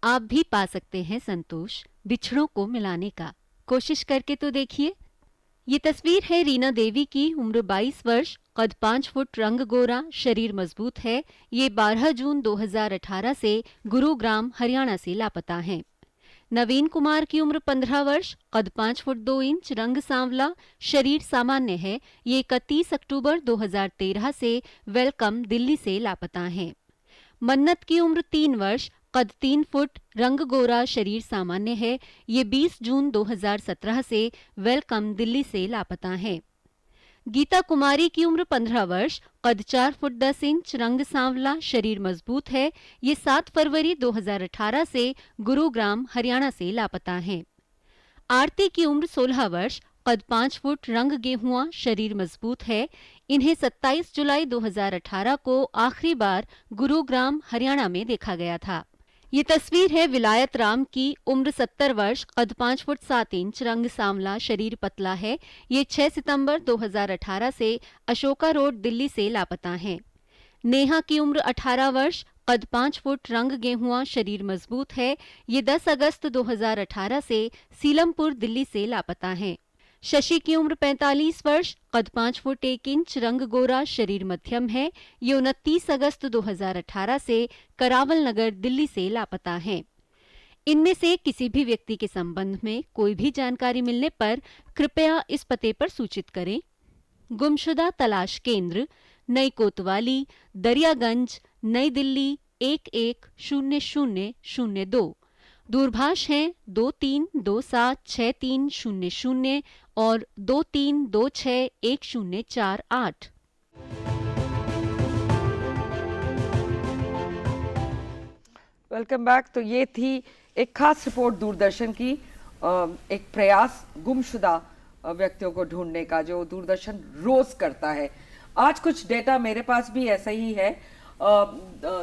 आप भी पा सकते हैं संतोष बिछड़ों को मिलाने का. कोशिश करके तो देखिए. ये तस्वीर है रीना देवी की. उम्र 22 वर्ष, कद 5 फुट, रंग गोरा, शरीर मजबूत है. ये 12 जून 2018 से गुरुग्राम, हरियाणा से लापता हैं. नवीन कुमार की उम्र 15 वर्ष, कद 5 फुट 2 इंच, रंग सांवला, शरीर सामान्य है. ये 31 अक्टूबर 2013 से वेलकम, दिल्ली से लापता हैं. मन्नत की उम्र 3 वर्ष, कद 3 फुट, रंग गोरा, शरीर सामान्य है. ये 20 जून 2017 से वेलकम, दिल्ली से लापता हैं. गीता कुमारी की उम्र 15 वर्ष, कद 4 फुट 10 इंच, रंग सांवला, शरीर मजबूत है. ये 7 फरवरी 2018 से गुरुग्राम, हरियाणा से लापता हैं. आरती की उम्र 16 वर्ष, कद 5 फुट, रंग गेहुआ, शरीर मजबूत है. इन्हें 27 जुलाई 2018 को आखिरी बार गुरुग्राम, हरियाणा में देखा गया था. ये तस्वीर है विलायत राम की. उम्र 70 वर्ष, कद 5 फुट 7 इंच, रंग सांवला, शरीर पतला है. ये 6 सितंबर 2018 से अशोका रोड, दिल्ली से लापता हैं. नेहा की उम्र 18 वर्ष, कद 5 फुट, रंग गेहुआ, शरीर मजबूत है। ये 10 अगस्त 2018 से सीलमपुर, दिल्ली से लापता हैं। शशि की उम्र 45 वर्ष, कद 5 फुट 1 इंच, रंग गोरा, शरीर मध्यम है। ये 29 अगस्त 2018 से करावल नगर, दिल्ली से लापता हैं। इनमें से किसी भी व्यक्ति के संबंध में कोई भी जानकारी मिलने पर कृपया इस पते पर सूचित करें। गुमशुदा तलाश केंद्र, नई कोतवाली, दरियागंज, नई दिल्ली 110002। दूरभाष हैं 23276300 और 23261048। Welcome back. तो ये थी एक खास रिपोर्ट दूरदर्शन की, एक प्रयास गुमशुदा व्यक्तियों को ढूंढने का जो दूरदर्शन रोज करता है। आज कुछ डेटा मेरे पास भी ऐसा ही है।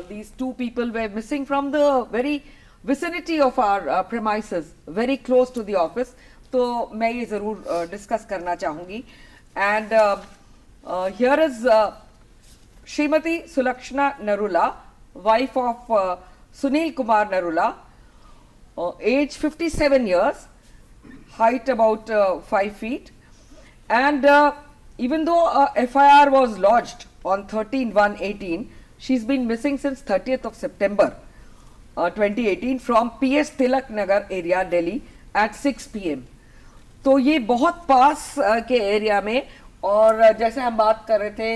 These two people were missing from the very vicinity of our premises, very close to the office. तो मैं ये जरूर डिस्कस करना चाहूंगी। And here is Shrimati Sulakshana Narula, wife of Sunil Kumar Narula, age 57 years, height about 5 feet, and even though FIR was lodged on 13/1/18, she's been missing since 30th of September 2018 from PS Tilak Nagar area, Delhi at 6 PM. तो ये बहुत पास के area में, और जैसे हम बात कर रहे थे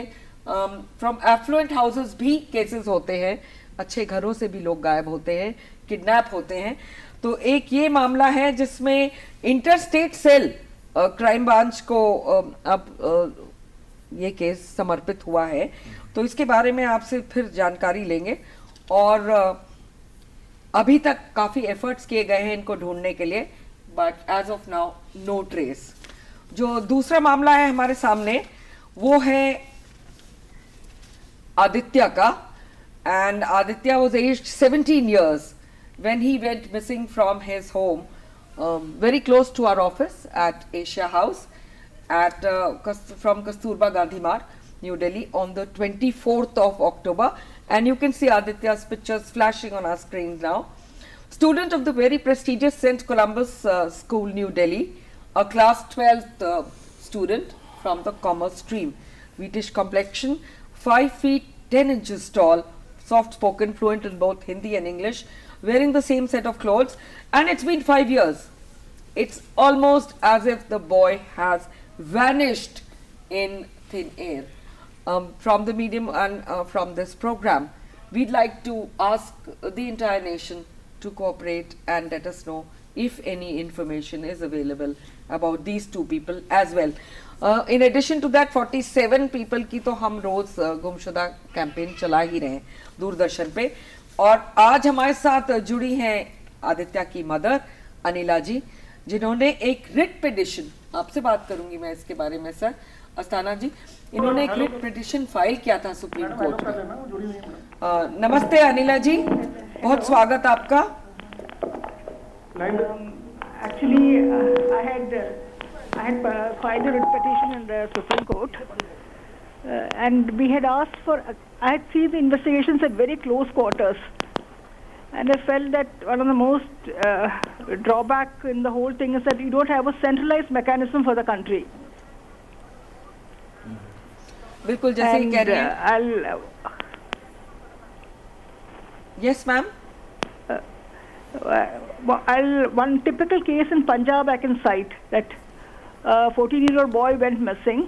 फ्रॉम एफ्लुएंट हाउसेस भी केसेस होते हैं, अच्छे घरों से भी लोग गायब होते हैं, किडनैप होते हैं। तो एक ये मामला है जिसमें इंटरस्टेट सेल क्राइम ब्रांच को अब ये केस समर्पित हुआ है। तो इसके बारे में आपसे फिर जानकारी लेंगे। और अभी तक काफी एफर्ट्स किए गए हैं इनको ढूंढने के लिए, but as of now no trace. जो दूसरा मामला है हमारे सामने वो है आदित्य का। And Aditya was aged 17 years when he went missing from his home, very close to our office at Asia House at from Kasturba Gandhi Marg, New Delhi, on the 24th of October. And you can see Aditya's pictures flashing on our screens now. Student of the very prestigious St. Columbus School, New Delhi, a class 12th student from the commerce stream. Wheatish complexion, 5 feet 10 inches tall, soft spoken, fluent in both Hindi and English, wearing the same set of clothes, and it's been 5 years. It's almost as if the boy has vanished in thin air. From the medium and from this program, we'd like to ask the entire nation to cooperate and let us know if any information is available about these two people as well. In addition to that, 47 people की तो हम रोज गुमशुदा campaign चला ही रहे हैं दूरदर्शन पे। और आज हमारे साथ जुड़ी हैं आदित्य की मदर अनिला जी, जिन्होंने एक रिट पिटिशन, आपसे बात करूंगी मैं इसके बारे में सर, अस्थाना जी, इन्होंने एक रिट पिटिशन फाइल किया था सुप्रीम कोर्ट में। नमस्ते अनिला जी, बहुत स्वागत आपका। Actually, I had filed a writ petition in the Supreme Court, and we had asked for. I had seen the investigations at very close quarters, and I felt that one of the most drawback in the whole thing is that you don't have a centralized mechanism for the country. बिल्कुल जैसे ही कह रहे हैं। Yes, ma'am. One typical case in Punjab I can cite that a 14-year-old boy went missing,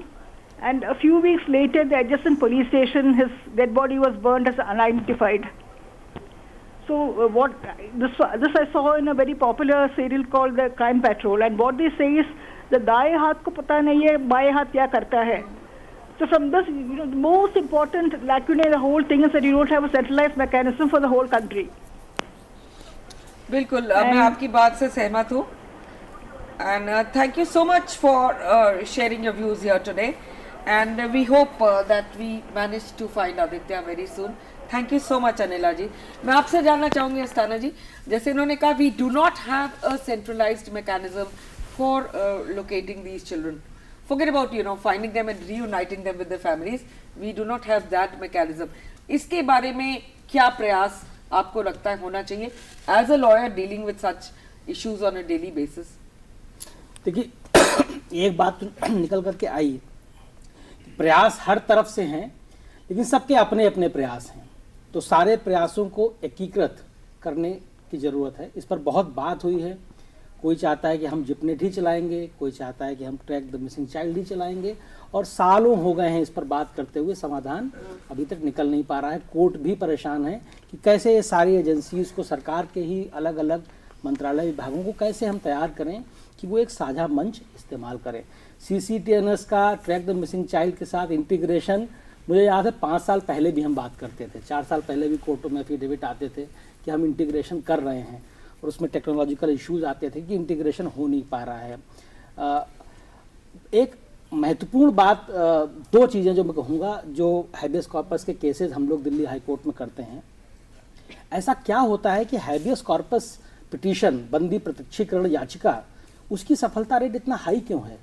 and a few weeks later the adjacent police station, his dead body was burned as unidentified. So this I saw in a very popular serial called the Crime Patrol, and what they say is the दाएं हाथ को पता नहीं है बाएं हाथ क्या करता है. So from this, the most important lacuna in the whole thing is that you don't have a centralized mechanism for the whole country. बिल्कुल, मैं आपकी बात से सहमत हूँ। And thank you so much for sharing your views here today. And we hope that we manage to find Aditya very soon. Thank you so much, Anila ji. मैं आपसे जानना चाहूँगी अस्ताना जी, जैसे इन्होंने कहा we do not have a centralized mechanism for locating these children. Forget about finding them and reuniting them with their families. We do not have that mechanism. इसके बारे में क्या प्रयास आपको लगता है होना चाहिए as a lawyer dealing with such issues on a daily basis? देखिए एक बात तो निकल करके आई, प्रयास हर तरफ से हैं, लेकिन सबके अपने अपने प्रयास हैं, तो सारे प्रयासों को एकीकृत करने की ज़रूरत है। इस पर बहुत बात हुई है। कोई चाहता है कि हम जिपनेट ही चलाएंगे, कोई चाहता है कि हम ट्रैक द मिसिंग चाइल्ड ही चलाएंगे, और सालों हो गए हैं इस पर बात करते हुए, समाधान अभी तक निकल नहीं पा रहा है। कोर्ट भी परेशान है कि कैसे ये सारी एजेंसीज को, सरकार के ही अलग अलग मंत्रालय विभागों को कैसे हम तैयार करें कि वो एक साझा मंच इस्तेमाल करें। CCTNS का ट्रैक द मिसिंग चाइल्ड के साथ इंटीग्रेशन, मुझे याद है 5 साल पहले भी हम बात करते थे, 4 साल पहले भी कोर्टों में एफिडेविट आते थे कि हम इंटीग्रेशन कर रहे हैं, और उसमें टेक्नोलॉजिकल इश्यूज आते थे कि इंटीग्रेशन हो नहीं पा रहा है। एक महत्वपूर्ण बात, 2 चीज़ें जो मैं कहूँगा, जो हैबियस कॉर्पस के केसेस हम लोग दिल्ली हाई कोर्ट में करते हैं, ऐसा क्या होता है कि हैबियस कॉर्पस पिटीशन, बंदी प्रत्यक्षीकरण याचिका, उसकी सफलता रेट इतना हाई क्यों है?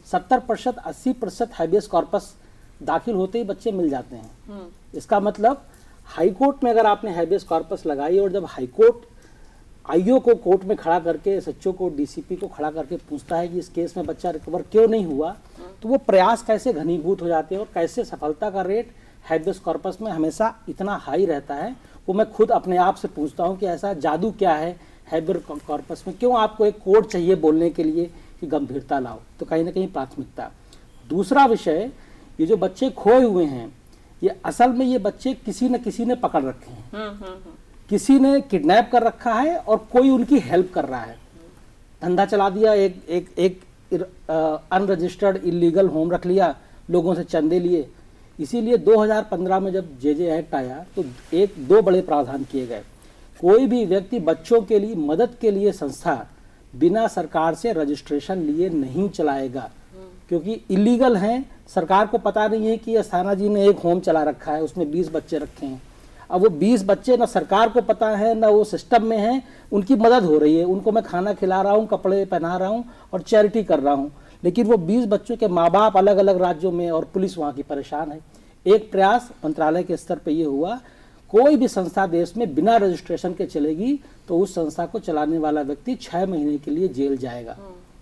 70%, 80% हैबियस कॉर्पस दाखिल होते ही बच्चे मिल जाते हैं। इसका मतलब हाई कोर्ट में अगर आपने हैबियस कॉर्पस लगाई और जब हाई कोर्ट आईओ को कोर्ट में खड़ा करके, SHO को, DCP को खड़ा करके पूछता है कि इस केस में बच्चा रिकवर क्यों नहीं हुआ, तो वो प्रयास कैसे घनीभूत हो जाते हैं और कैसे सफलता का रेट हैबियस कॉर्पस में हमेशा इतना हाई रहता है, वो मैं खुद अपने आप से पूछता हूँ कि ऐसा जादू क्या है हैबियस कॉर्पस में? क्यों आपको एक कोड चाहिए बोलने के लिए कि गंभीरता लाओ? तो कहीं ना कहीं प्राथमिकता। दूसरा विषय, ये जो बच्चे खोए हुए हैं, ये असल में ये बच्चे किसी न किसी ने पकड़ रखे हैं, किसी ने किडनैप कर रखा है और कोई उनकी हेल्प कर रहा है। धंधा चला दिया, एक अनरजिस्टर्ड इलीगल होम रख लिया, लोगों से चंदे लिए। इसीलिए 2015 में जब JJ एक्ट आया तो 2 बड़े प्रावधान किए गए। कोई भी व्यक्ति बच्चों के लिए मदद के लिए संस्था बिना सरकार से रजिस्ट्रेशन लिए नहीं चलाएगा, क्योंकि इलीगल हैं। सरकार को पता नहीं है कि अस्थाना जी ने एक होम चला रखा है, उसमें 20 बच्चे रखे हैं। अब वो 20 बच्चे ना सरकार को पता है ना वो सिस्टम में है, उनकी मदद हो रही है, उनको मैं खाना खिला रहा हूँ, कपड़े पहना रहा हूँ और चैरिटी कर रहा हूँ, लेकिन वो 20 बच्चों के माँ बाप अलग अलग राज्यों में और पुलिस वहाँ की परेशान है। एक प्रयास मंत्रालय के स्तर पर ये हुआ, कोई भी संस्था देश में बिना रजिस्ट्रेशन के चलेगी तो उस संस्था को चलाने वाला व्यक्ति 6 महीने के लिए जेल जाएगा।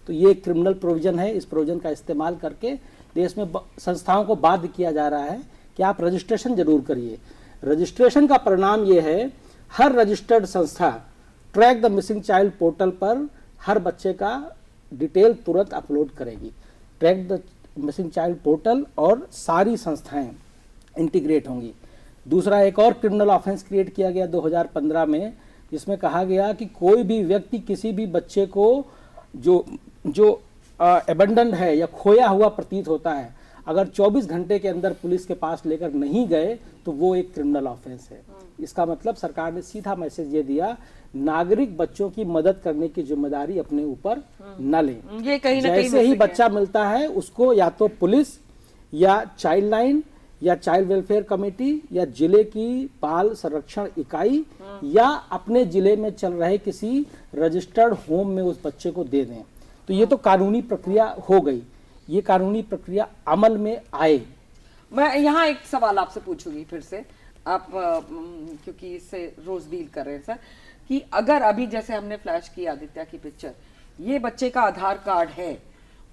तो ये एक क्रिमिनल प्रोविजन है। इस प्रोविजन का इस्तेमाल करके देश में संस्थाओं को बाध्य किया जा रहा है कि आप रजिस्ट्रेशन जरूर करिए। रजिस्ट्रेशन का परिणाम ये है, हर रजिस्टर्ड संस्था track the missing child portal पर हर बच्चे का डिटेल तुरंत अपलोड करेगी। Track the missing child portal और सारी संस्थाएं इंटीग्रेट होंगी। दूसरा, एक और क्रिमिनल ऑफेंस क्रिएट किया गया 2015 में, जिसमें कहा गया कि कोई भी व्यक्ति किसी भी बच्चे को जो एबंडन है या खोया हुआ प्रतीत होता है, अगर 24 घंटे के अंदर पुलिस के पास लेकर नहीं गए तो वो एक क्रिमिनल ऑफेंस है। इसका मतलब सरकार ने सीधा मैसेज ये दिया, नागरिक बच्चों की मदद करने की जिम्मेदारी अपने ऊपर न लें। ये कहीं ना कहीं जैसे ही बच्चा मिलता है उसको या तो पुलिस या चाइल्ड लाइन या चाइल्ड वेलफेयर कमेटी या जिले की बाल संरक्षण इकाई या अपने जिले में चल रहे किसी रजिस्टर्ड होम में उस बच्चे को दे दें। तो ये तो कानूनी प्रक्रिया हो गई, ये कानूनी प्रक्रिया अमल में आए। मैं यहाँ एक सवाल आपसे पूछूंगी फिर से, आप क्योंकि इससे रोज डील कर रहे हैं सर, कि अगर अभी जैसे हमने फ्लैश की आदित्य की पिक्चर, ये बच्चे का आधार कार्ड है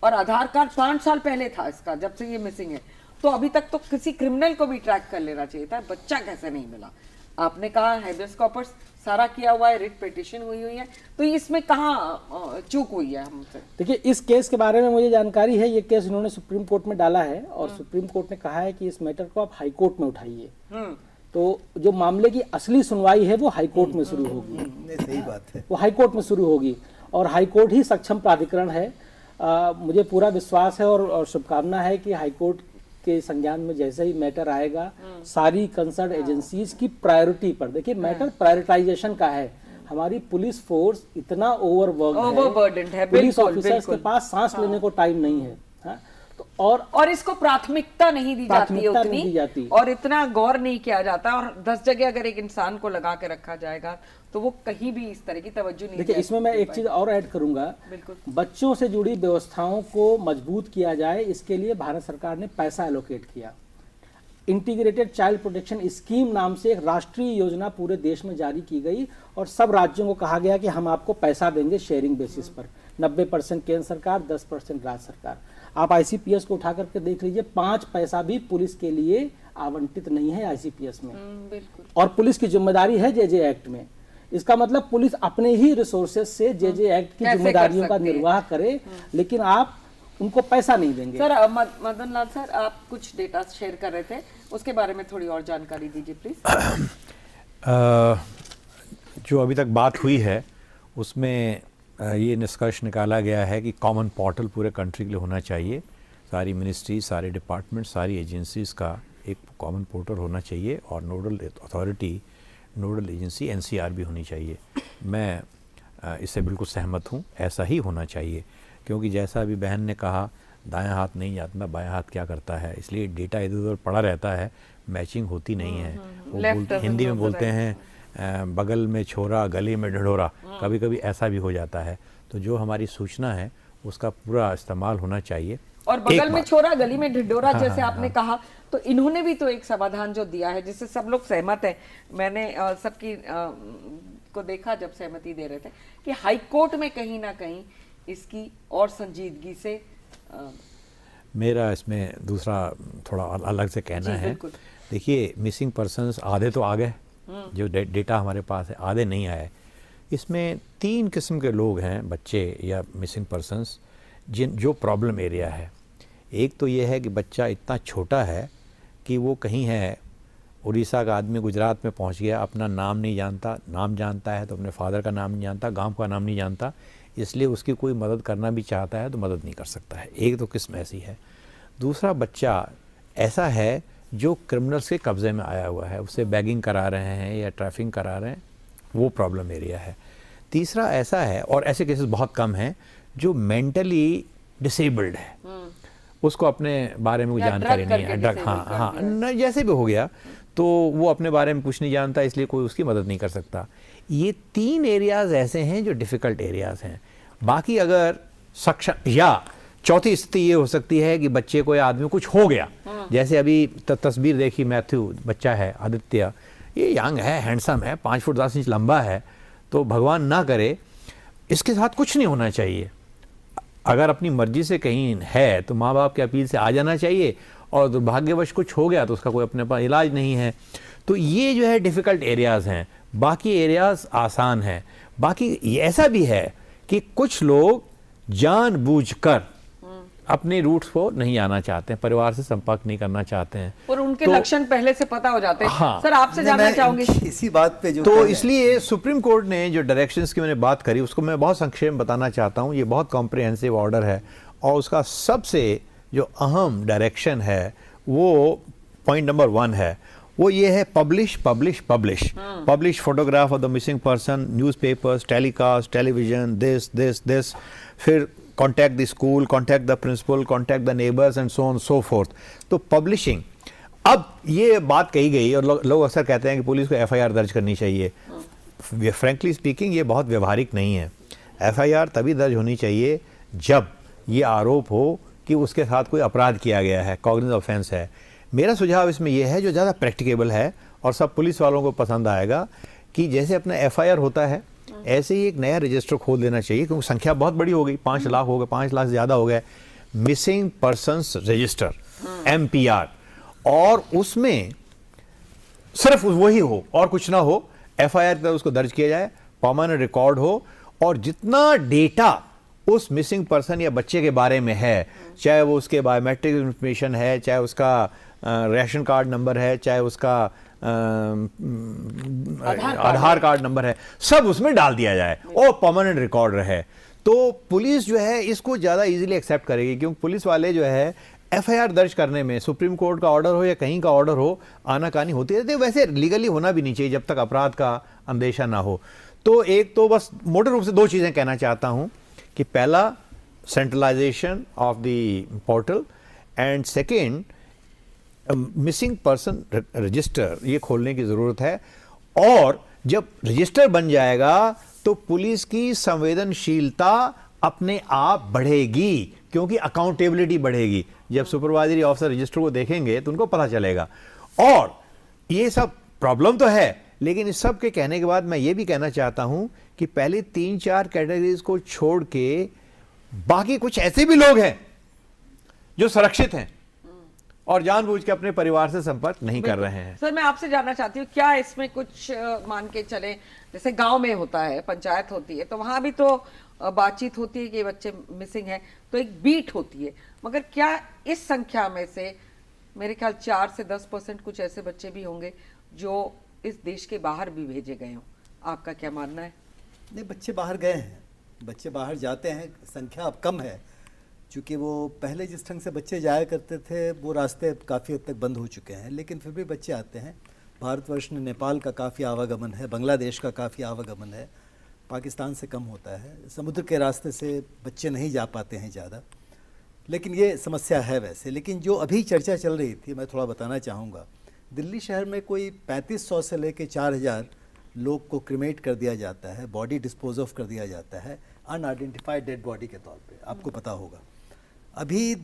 और आधार कार्ड 5 साल पहले था इसका, जब से ये मिसिंग है, तो अभी तक तो किसी क्रिमिनल को भी ट्रैक कर लेना चाहिए था, बच्चा कैसे नहीं मिला? आपने कहा हैबियस कॉर्पस सारा किया हुआ है, रिट पिटीशन हुई है, तो इसमें कहाँ चूक हुई है हमसे? देखिए, इस केस के बारे में मुझे जानकारी है, ये केस इन्होंने सुप्रीम कोर्ट में डाला है और सुप्रीम कोर्ट ने कहा है कि इस मैटर को आप हाई कोर्ट में उठाइए। तो जो मामले की असली सुनवाई है वो हाई कोर्ट में शुरू होगी। सही बात है, वो हाई कोर्ट में शुरू होगी और हाई कोर्ट ही सक्षम प्राधिकरण है। मुझे पूरा विश्वास है और शुभकामना है कि हाई कोर्ट के संज्ञान में जैसे ही मैटर आएगा, सारी कंसर्न एजेंसीज की प्रायोरिटी पर, देखिए मैटर प्रायोरिटाइजेशन का है। हमारी पुलिस फोर्स इतना ओवरबर्डन है, पुलिस ऑफिसर्स के पास सांस लेने को टाइम नहीं है। तो और इसको प्राथमिकता नहीं दी जाती है उतनी, और इतना गौर नहीं किया जाता, और 10 जगह अगर एक इंसान को लगा के रखा जाएगा तो वो कहीं भी इस तरह की तवज्जो नहीं। देखिए, इसमें मैं एक चीज और ऐड करूंगा, बच्चों से जुड़ी व्यवस्थाओं को मजबूत किया जाए, इसके लिए भारत सरकार ने पैसा एलोकेट किया। इंटीग्रेटेड चाइल्ड प्रोटेक्शन स्कीम नाम से एक राष्ट्रीय योजना पूरे देश में जारी की गई और सब राज्यों को कहा गया कि हम आपको पैसा देंगे शेयरिंग बेसिस पर, 90% केंद्र सरकार, 10% राज्य सरकार। आप आईसीपीएस को उठा करके देख लीजिए, 5 पैसा भी पुलिस के लिए आवंटित नहीं है आईसीपीएस में। बिल्कुल। और पुलिस की जिम्मेदारी है जेजे एक्ट में। इसका मतलब पुलिस अपने ही रिसोर्सेज से जेजे एक्ट की जिम्मेदारियों का निर्वाह करे, लेकिन आप उनको पैसा नहीं देंगे। सर मदन लाल सर, आप कुछ डेटा शेयर कर रहे थे, उसके बारे में थोड़ी और जानकारी दीजिए प्लीज। जो अभी तक बात हुई है उसमें ये निष्कर्ष निकाला गया है कि कॉमन पोर्टल पूरे कंट्री के लिए होना चाहिए। सारी मिनिस्ट्री, सारे डिपार्टमेंट, सारी एजेंसीज का एक कॉमन पोर्टल होना चाहिए और nodal authority, nodal agency NCR भी होनी चाहिए। मैं इससे बिल्कुल सहमत हूँ, ऐसा ही होना चाहिए, क्योंकि जैसा अभी बहन ने कहा, दायां हाथ नहीं जानता बायां हाथ क्या करता है, इसलिए डेटा इधर उधर पड़ा रहता है, मैचिंग होती नहीं है। वो हिंदी में बोलते हैं बगल में छोरा गले में ढिढोरा, कभी कभी ऐसा भी हो जाता है। तो जो हमारी सूचना है उसका पूरा इस्तेमाल होना चाहिए। और बगल में छोरा गली में ढिढोरा जैसे आपने कहा, तो इन्होंने भी तो एक समाधान जो दिया है जिससे सब लोग सहमत हैं। मैंने सबकी को देखा जब सहमति दे रहे थे कि हाई कोर्ट में कहीं ना कहीं इसकी और संजीदगी से मेरा इसमें दूसरा थोड़ा अलग से कहना है। देखिए, मिसिंग पर्सन्स आधे तो आ गए, जो डेटा हमारे पास है, आधे नहीं आए। इसमें 3 किस्म के लोग हैं, बच्चे या मिसिंग पर्सन्स, जो प्रॉब्लम एरिया है। एक तो ये है कि बच्चा इतना छोटा है कि वो कहीं है, उड़ीसा का आदमी गुजरात में पहुंच गया, अपना नाम नहीं जानता, नाम जानता है तो अपने फादर का नाम नहीं जानता, गांव का नाम नहीं जानता, इसलिए उसकी कोई मदद करना भी चाहता है तो मदद नहीं कर सकता है। एक तो किस्म ऐसी है। दूसरा बच्चा ऐसा है जो क्रिमिनल्स के कब्ज़े में आया हुआ है, उससे बैगिंग करा रहे हैं या ट्रैफिकिंग करा रहे हैं, वो प्रॉब्लम एरिया है। तीसरा ऐसा है, और ऐसे केसेस बहुत कम हैं, जो मेंटली डिसेबल्ड है, उसको अपने बारे में कोई जानकारी नहीं है, ड्रग, हाँ न जैसे भी हो गया, तो वो अपने बारे में कुछ नहीं जानता, इसलिए कोई उसकी मदद नहीं कर सकता। ये 3 एरियाज़ ऐसे हैं जो डिफ़िकल्ट एरियाज़ हैं। बाकी अगर सक्षम, या चौथी स्थिति ये हो सकती है कि बच्चे को या आदमी को कुछ हो गया, जैसे अभी तस्वीर देखी, मैथ्यू बच्चा है, आदित्य, ये यंग है, हैंडसम है, 5 फुट 10 इंच लंबा है, तो भगवान ना करे इसके साथ कुछ नहीं होना चाहिए। अगर अपनी मर्जी से कहीं है तो माँ बाप की अपील से आ जाना चाहिए, और दुर्भाग्यवश कुछ हो गया तो उसका कोई अपने पास इलाज नहीं है। तो ये जो है डिफ़िकल्ट एरियाज़ हैं, बाकी एरियाज़ आसान हैं। बाकी ऐसा भी है कि कुछ लोग जानबूझकर अपने रूट्स को नहीं आना चाहते हैं, परिवार से संपर्क नहीं करना चाहते हैं, और उनके लक्षण पहले से पता हो जाते हैं। हाँ, सर आपसे जानना चाहूंगी इसी बात पे जो, तो इसलिए सुप्रीम कोर्ट ने जो डायरेक्शंस की मैंने बात करी उसको मैं बहुत संक्षेप में बताना चाहता हूँ। ये बहुत कॉम्प्रिहेंसिव ऑर्डर है, और उसका सबसे जो अहम डायरेक्शन है वो पॉइंट नंबर 1 है, वो ये है publish publish publish publish photograph of the missing person, newspapers, telecast, television, this, फिर contact the school, contact the principal, contact the neighbors and so on and so forth. तो publishing, अब ये बात कही गई और लोग अक्सर कहते हैं कि पुलिस को एफआईआर दर्ज करनी चाहिए। फ्रैंकली स्पीकिंग ये बहुत व्यवहारिक नहीं है। एफआईआर तभी दर्ज होनी चाहिए जब ये आरोप हो कि उसके साथ कोई अपराध किया गया है, कॉग्निजेंट ऑफेंस है। मेरा सुझाव इसमें यह है, जो ज़्यादा प्रैक्टिकेबल है और सब पुलिस वालों को पसंद आएगा, कि जैसे अपना एफआईआर होता है ऐसे ही एक नया रजिस्टर खोल देना चाहिए, क्योंकि संख्या बहुत बड़ी हो गई, 5 लाख हो गए, 5 लाख से ज़्यादा हो गए, मिसिंग पर्सन्स रजिस्टर, MPR, और उसमें सिर्फ वही हो और कुछ ना हो, एफआईआर की तरह उसको दर्ज किया जाए, परमानेंट रिकॉर्ड हो, और जितना डेटा उस मिसिंग पर्सन या बच्चे के बारे में है, चाहे वो उसके बायोमेट्रिक इंफॉर्मेशन है, चाहे उसका राशन कार्ड नंबर है, चाहे उसका आधार कार्ड नंबर है, सब उसमें डाल दिया जाए और परमानेंट रिकॉर्ड रहे, तो पुलिस जो है इसको ज़्यादा इजीली एक्सेप्ट करेगी। क्योंकि पुलिस वाले जो है एफआईआर दर्ज करने में, सुप्रीम कोर्ट का ऑर्डर हो या कहीं का ऑर्डर हो, आनाकानी होती रहती है। वैसे लीगली होना भी नहीं चाहिए जब तक अपराध का अंदेशा ना हो। तो एक तो बस मोटे रूप से 2 चीज़ें कहना चाहता हूँ कि पहला, centralisation of the portal, and second, missing person register ये खोलने की ज़रूरत है। और जब रजिस्टर बन जाएगा तो पुलिस की संवेदनशीलता अपने आप बढ़ेगी, क्योंकि अकाउंटेबिलिटी बढ़ेगी। जब सुपरवाइजरी ऑफिसर रजिस्टर को देखेंगे तो उनको पता चलेगा। और ये सब प्रॉब्लम तो है, लेकिन इस सब के कहने के बाद मैं ये भी कहना चाहता हूं कि पहले 3-4 कैटेगरीज को छोड़ के बाकी कुछ ऐसे भी लोग हैं जो सुरक्षित हैं और जानबूझ के अपने परिवार से संपर्क नहीं कर रहे हैं। सर, मैं आपसे जानना चाहती हूँ, क्या इसमें कुछ मान के चले, जैसे गांव में होता है, पंचायत होती है, तो वहां भी तो बातचीत होती है कि बच्चे मिसिंग हैं, तो एक बीट होती है, मगर क्या इस संख्या में से मेरे ख्याल 4 से 10% कुछ ऐसे बच्चे भी होंगे जो इस देश के बाहर भी भेजे गए हों? आपका क्या मानना है? नहीं, बच्चे बाहर गए हैं, बच्चे बाहर जाते हैं, संख्या अब कम है, क्योंकि वो पहले जिस ढंग से बच्चे जाया करते थे वो रास्ते काफ़ी हद तक बंद हो चुके हैं, लेकिन फिर भी बच्चे आते हैं। भारतवर्ष में नेपाल का काफ़ी आवागमन है, बांग्लादेश का काफ़ी आवागमन है, पाकिस्तान से कम होता है, समुद्र के रास्ते से बच्चे नहीं जा पाते हैं ज़्यादा, लेकिन ये समस्या है वैसे। लेकिन जो अभी चर्चा चल रही थी, मैं थोड़ा बताना चाहूँगा, दिल्ली शहर में कोई 3500 से लेकर 4000 लोग को क्रिमेट कर दिया जाता है, बॉडी डिस्पोज ऑफ कर दिया जाता है अनआइडेंटिफाइड डेड बॉडी के तौर पे, आपको पता होगा। अभी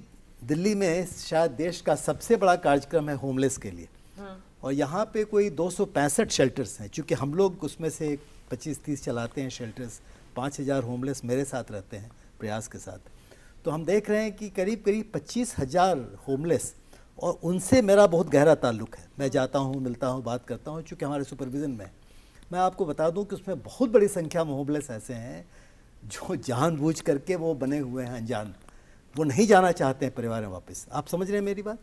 दिल्ली में शायद देश का सबसे बड़ा कार्यक्रम है होमलेस के लिए, और यहाँ पे कोई 265 शेल्टर्स हैं, चूँकि हम लोग उसमें से 25-30 चलाते हैं शेल्टर्स, 5000 होमलेस मेरे साथ रहते हैं प्रयास के साथ। तो हम देख रहे हैं कि करीब करीब 25,000 होमलेस, और उनसे मेरा बहुत गहरा ताल्लुक़ है। मैं जाता हूँ, मिलता हूँ, बात करता हूँ, चूँकि हमारे सुपरविज़न में। मैं आपको बता दूँ कि उसमें बहुत बड़ी संख्या में होमलेस ऐसे हैं जो जानबूझ करके वो बने हुए हैं अनजान, वो नहीं जाना चाहते हैं परिवार में वापस। आप समझ रहे हैं मेरी बात?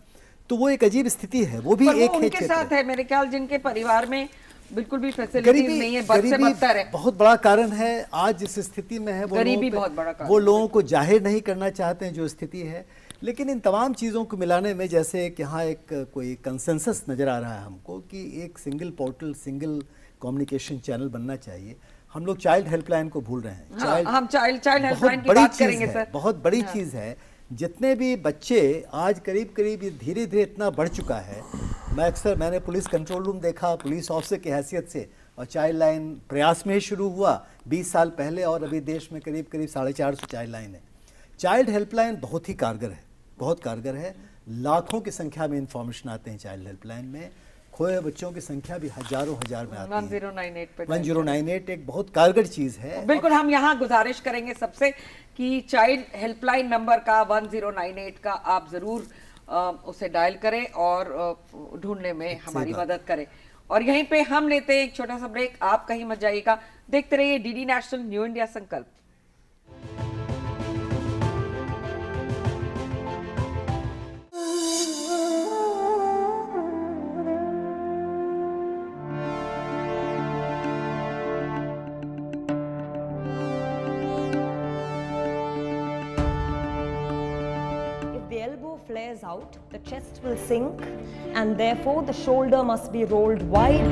तो वो एक अजीब स्थिति है, वो भी एक है उनके साथ है मेरे ख्याल, जिनके परिवार में बिल्कुल भी फैसिलिटीज नहीं है, बद से बदतर है। बहुत बड़ा कारण है आज जिस स्थिति में है, गरीबी बहुत बड़ा कारण, वो लोगों को जाहिर नहीं करना चाहते हैं जो स्थिति है। लेकिन इन तमाम चीज़ों को मिलाने में जैसे कि यहाँ एक कोई कंसेंसस नज़र आ रहा है हमको कि एक single portal, single communication channel बनना चाहिए। हम लोग चाइल्ड हेल्पलाइन को भूल रहे हैं। हम चाइल्ड हेल्पलाइन की बात करेंगे सर। बहुत बड़ी चीज़ है। जितने भी बच्चे आज करीब करीब धीरे धीरे इतना बढ़ चुका है। मैंने पुलिस कंट्रोल रूम देखा पुलिस ऑफिसर की हैसियत से, और चाइल्ड लाइन प्रयास में ही शुरू हुआ 20 साल पहले, और अभी देश में करीब करीब 450 चाइल्ड लाइन है। चाइल्ड हेल्पलाइन बहुत ही कारगर है, बहुत कारगर है। लाखों की संख्या में इंफॉर्मेशन आते हैं चाइल्ड हेल्पलाइन में, खोए बच्चों की संख्या भी हजारों हजार में आती है। 1098 एक बहुत कारगर चीज़ है। बिल्कुल, हम यहाँ गुजारिश करेंगे सबसे कि चाइल्ड हेल्पलाइन नंबर का 1098 का आप ज़रूर उसे डायल करें और ढूंढने में हमारी मदद करें। और यहीं पे हम लेते हैं एक छोटा सा ब्रेक, आप कहीं मत जाइएगा, देखते रहिए डीडी नेशनल न्यू इंडिया संकल्प। Flares out, the chest will sink, and therefore the shoulder must be rolled wide.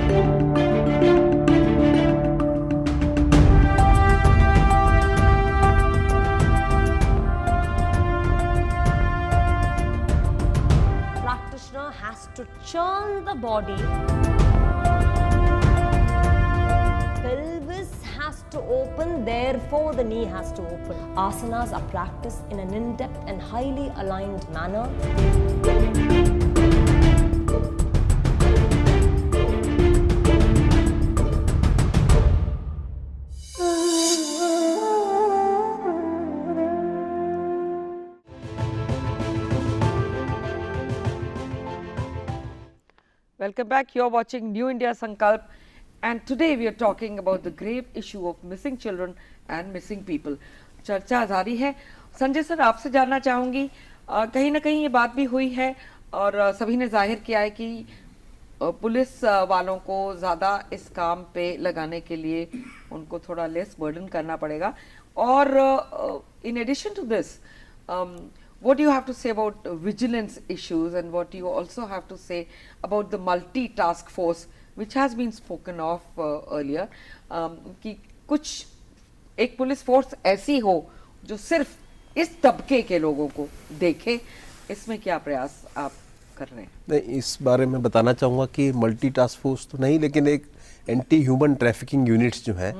Practitioner has to churn the body. Pelvis has to open, therefore the knee has to open. Asanas are practiced in an in-depth and highly aligned manner. Welcome back. You're watching New India Sankalp, and today we are talking about the grave issue of missing children and missing people. चर्चा जारी है। Sanjay sir, आपसे जानना चाहूँगी, कहीं ना कहीं ये बात भी हुई है और सभी ने जाहिर किया है कि पुलिस वालों को ज़्यादा इस काम पे लगाने के लिए उनको थोड़ा लेस बर्डन करना पड़ेगा। और in addition to this, what do you have to say about vigilance issues, and what do you also have to say about the multi-task force which has been spoken of earlier, कि कुछ एक police force ऐसी हो जो सिर्फ इस तबके के लोगों को देखे, इसमें क्या प्रयास आप कर रहे हैं? नहीं, इस बारे में बताना चाहूँगा कि मल्टी टास्क फोर्स तो नहीं, लेकिन एक एंटी ह्यूमन ट्रैफिकिंग यूनिट्स जो हैं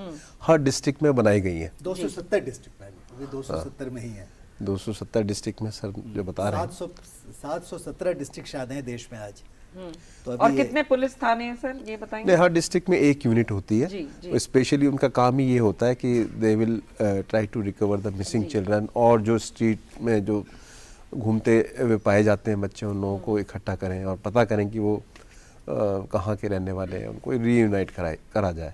हर डिस्ट्रिक्ट में बनाई गई हैं। 270 डिस्ट्रिक्ट में अभी 270 में ही है। 270 डिस्ट्रिक्ट में सर जो बता रहे हैं 717 डिस्ट्रिक्ट शायद हैं देश में आज। तो और कितने पुलिस थाने हैं सर, ये बताएंगे? नहीं, हर डिस्ट्रिक्ट में एक यूनिट होती है। स्पेशली उनका काम ही ये होता है कि they will try to recover the missing children, और जो स्ट्रीट में जो घूमते हुए पाए जाते हैं बच्चे, उन लोगों को इकट्ठा करें और पता करें कि वो कहाँ के रहने वाले हैं, उनको रीयूनाइट करा जाए।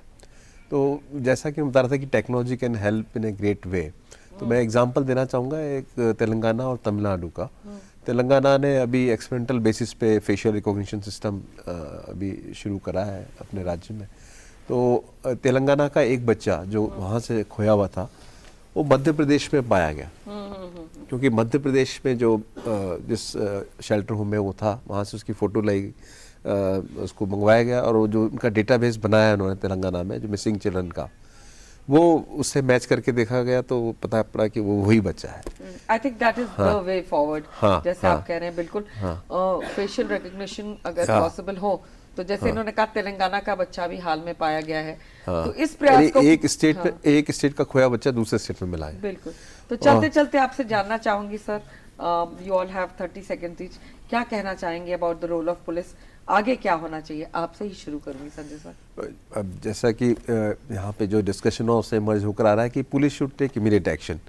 तो जैसा कि मैं बता रहा था कि technology can help in a great way, तो मैं एग्जांपल देना चाहूँगा एक तेलंगाना और तमिलनाडु का। तेलंगाना ने अभी एक्सपेरिमेंटल बेसिस पे फेशियल रिकॉग्निशन सिस्टम अभी शुरू करा है अपने राज्य में। तो तेलंगाना का एक बच्चा जो वहाँ से खोया हुआ था वो मध्य प्रदेश में पाया गया, क्योंकि मध्य प्रदेश में जो जिस शेल्टर होम में वो था वहाँ से उसकी फ़ोटो लाई, उसको मंगवाया गया, और वो जो उनका डेटाबेस बनाया उन्होंने तेलंगाना में जो मिसिंग चिल्ड्रन का, वो उससे मैच करके देखा गया तो पता पड़ा कि वो वही बच्चा है। I think that is the way forward, जैसे आप कह रहे हैं बिल्कुल। फेशियल रिकग्निशन अगर पॉसिबल हो तो जैसे इन्होंने कहा तेलंगाना का बच्चा भी हाल में पाया गया है, तो इस प्रयास को एक स्टेट का खोया बच्चा दूसरे स्टेट में मिला है। बिल्कुल। तो चलते चलते आपसे जानना चाहूंगी sir, you all have 30 seconds each, क्या कहना चाहेंगे about the role of police? आगे क्या होना चाहिए? आपसे ही शुरू करूंगी संजय सर। अब जैसा कि यहाँ पे जो डिस्कशन हो उससे मर्ज होकर आ रहा है कि police should take immediate action,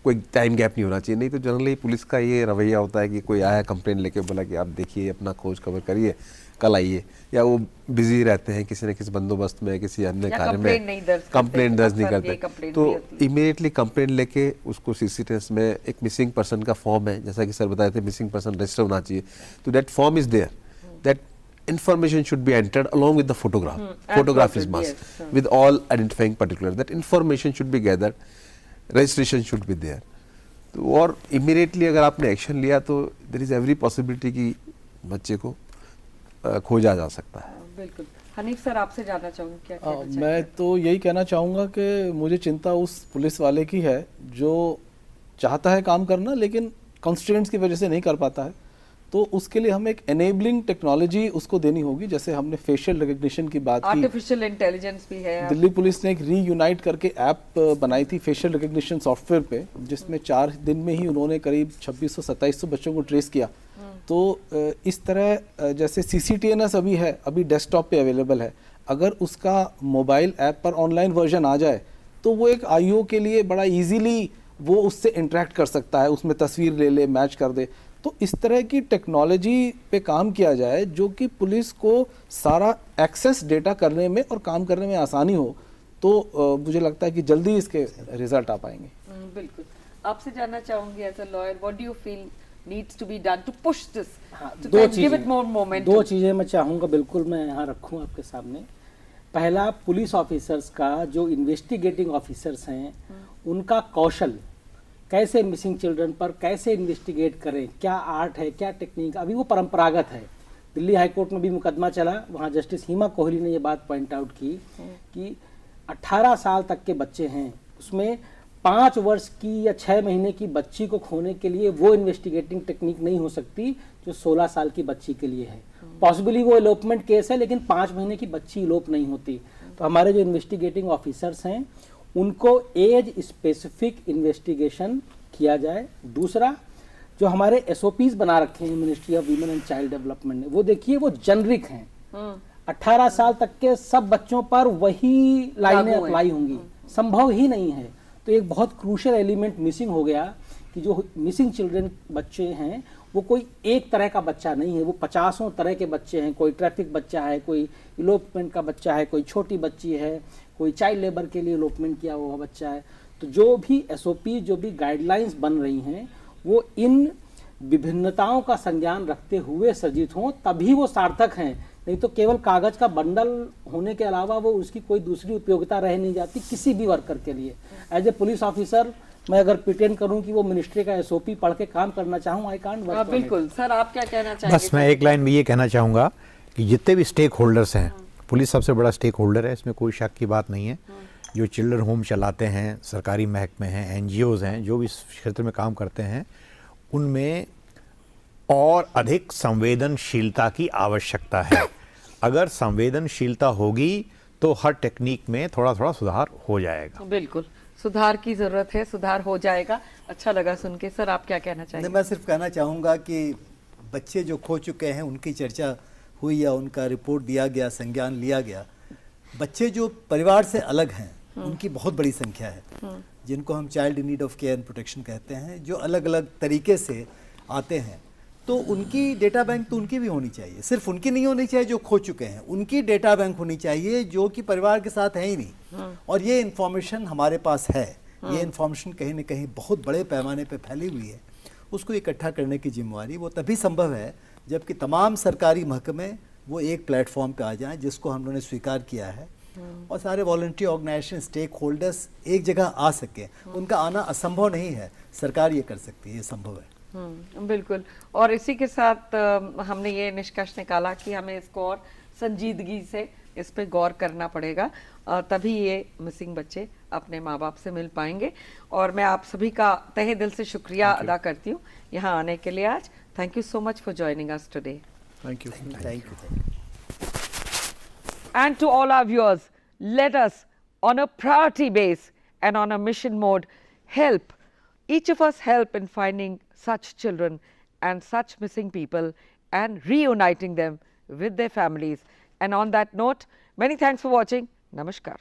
कोई टाइम गैप नहीं होना चाहिए। नहीं तो जनरली पुलिस का ये रवैया होता है कि कोई आया कंप्लेंट लेके बोला कि आप देखिए अपना खोज खबर करिए, कल आइए, या वो बिजी रहते हैं किसी न किसी बंदोबस्त में, किसी अन्य कार्य में, कंप्लेंट दर्ज नहीं करते। तो इमीडिएटली कंप्लेंट लेके उसको सीसीटीएस में एक मिसिंग पर्सन का फॉर्म है, जैसा कि सर बताए थे, मिसिंग पर्सन रजिस्टर होना चाहिए। तो that form is there, that information should be entered along with the photograph. Photograph is must, with all identifying particulars. That information should be gathered, registration should be there. तो और immediately अगर आपने action लिया तो there is every possibility कि बच्चे को खोजा जा सकता है। बिल्कुल। हनीफ सर, आपसे जानना चाहूँगी क्या कहना चाहिए? मैं तो यही कहना चाहूँगा कि मुझे चिंता उस पुलिस वाले की है जो चाहता है काम करना लेकिन कंस्ट्रेंट्स की वजह से नहीं कर पाता है। तो उसके लिए हमें एक एनेबलिंग टेक्नोलॉजी उसको देनी होगी, जैसे हमने फेशियल रिकग्निशन की बात की, आर्टिफिशियल इंटेलिजेंस भी है। दिल्ली पुलिस ने एक रीयूनाइट करके ऐप बनाई थी फेशियल रिकग्निशन सॉफ्टवेयर पे, जिसमें 4 दिन में ही उन्होंने करीब 2600-2700 बच्चों को ट्रेस किया। तो इस तरह जैसे CCTNS अभी है, अभी डेस्कटॉप पे अवेलेबल है, अगर उसका मोबाइल ऐप पर ऑनलाइन वर्जन आ जाए तो वो एक IO के लिए बड़ा ईजीली वो उससे इंटरेक्ट कर सकता है, उसमें तस्वीर ले ले, मैच कर दे। तो इस तरह की टेक्नोलॉजी पे काम किया जाए जो कि पुलिस को सारा एक्सेस डेटा करने में और काम करने में आसानी हो, तो मुझे लगता है कि जल्दी इसके रिजल्ट आ पाएंगे। बिल्कुल। आपसे जानना चाहूंगी as a lawyer, what do you feel needs to be done to push this, to give it more momentum? 2 चीजें मैं चाहूंगा बिल्कुल मैं यहाँ रखूँ आपके सामने। पहला, पुलिस ऑफिसर्स का जो इन्वेस्टिगेटिंग ऑफिसर्स हैं उनका कौशल, कैसे मिसिंग चिल्ड्रन पर कैसे इन्वेस्टिगेट करें, क्या आर्ट है, क्या टेक्निक, अभी वो परंपरागत है। दिल्ली हाई कोर्ट में भी मुकदमा चला, वहाँ जस्टिस हिमा कोहली ने ये बात पॉइंट आउट की कि 18 साल तक के बच्चे हैं, उसमें 5 वर्ष की या 6 महीने की बच्ची को खोने के लिए वो इन्वेस्टिगेटिंग टेक्निक नहीं हो सकती जो 16 साल की बच्ची के लिए है। पॉसिबली वो एलोपमेंट केस है लेकिन 5 महीने की बच्ची इलोप नहीं होती। तो हमारे जो इन्वेस्टिगेटिंग ऑफिसर्स हैं उनको एज स्पेसिफिक इन्वेस्टिगेशन किया जाए। दूसरा, जो हमारे SOPs बना रखे हैं ministry of women and child development ने, वो देखिए वो जेनरिक हैं। 18 साल तक के सब बच्चों पर वही लाइनें अप्लाई होंगी, संभव ही नहीं है। तो एक बहुत क्रूशियल एलिमेंट मिसिंग हो गया कि जो मिसिंग चिल्ड्रन बच्चे हैं वो कोई एक तरह का बच्चा नहीं है, वो 50 तरह के बच्चे हैं। कोई ट्रैफिक बच्चा है, कोई इलोपमेंट का बच्चा है, कोई छोटी बच्ची है, कोई चाइल्ड लेबर के लिए इलोपमेंट किया हुआ बच्चा है। तो जो भी SOP, जो भी गाइडलाइंस बन रही हैं वो इन विभिन्नताओं का संज्ञान रखते हुए सृजित हों, तभी वो सार्थक हैं। नहीं तो केवल कागज का बंडल होने के अलावा वो उसकी कोई दूसरी उपयोगिता रह नहीं जाती किसी भी वर्कर के लिए। एज ए पुलिस ऑफिसर मैं अगर प्रिटेंड करूं कि वो मिनिस्ट्री का SOP पढ़ के काम करना चाहूं, आई कांट वर्क। बिल्कुल। सर, आप क्या कहना चाहेंगे? बस मैं एक लाइन में ये कहना चाहूँगा कि जितने भी स्टेक होल्डर्स हैं, पुलिस सबसे बड़ा स्टेक होल्डर है, इसमें कोई शक की बात नहीं है। जो चिल्ड्रन होम चलाते हैं, सरकारी महकमे हैं, NGOs हैं, जो भी इस क्षेत्र में काम करते हैं, उनमें और अधिक संवेदनशीलता की आवश्यकता है। अगर संवेदनशीलता होगी तो हर टेक्निक में थोड़ा थोड़ा सुधार हो जाएगा। बिल्कुल। सुधार की जरूरत है, सुधार हो जाएगा। अच्छा लगा सुन के। सर, आप क्या कहना नहीं, चाहिए? मैं सिर्फ कहना चाहूँगा कि बच्चे जो खो चुके हैं उनकी चर्चा हुई या उनका रिपोर्ट दिया गया, संज्ञान लिया गया। बच्चे जो परिवार से अलग हैं उनकी बहुत बड़ी संख्या है, जिनको हम child in need of care and protection कहते हैं, जो अलग अलग तरीके से आते हैं। तो उनकी डेटा बैंक तो उनकी भी होनी चाहिए, सिर्फ उनकी नहीं होनी चाहिए जो खो चुके हैं, उनकी डेटा बैंक होनी चाहिए जो कि परिवार के साथ है ही नहीं। और ये इन्फॉर्मेशन हमारे पास है, ये इन्फॉर्मेशन कहीं ना कहीं बहुत बड़े पैमाने पे फैली हुई है। उसको इकट्ठा करने की जिम्मेवारी वो तभी संभव है जबकि तमाम सरकारी महकमे वो एक प्लेटफॉर्म पे आ जाएं, जिसको हम लोगों ने स्वीकार किया है, और सारे वॉलंटरी ऑर्गेनाइजेशन, स्टेक होल्डर्स एक जगह आ सके। उनका आना असंभव नहीं है, सरकार ये कर सकती है, ये संभव है। बिल्कुल। और इसी के साथ हमने ये निष्कर्ष निकाला कि हमें इसको और संजीदगी से इस पे गौर करना पड़ेगा, तभी ये मिसिंग बच्चे अपने माँ बाप से मिल पाएंगे। और मैं आप सभी का तहे दिल से शुक्रिया अदा करती हूँ यहाँ आने के लिए आज। Thank you so much for joining us today. Thank you. Thank you. And to all our viewers, let us, on a priority base and on a mission mode, help, each of us help in finding such children and such missing people and reuniting them with their families. And on that note, many thanks for watching. Namaskar.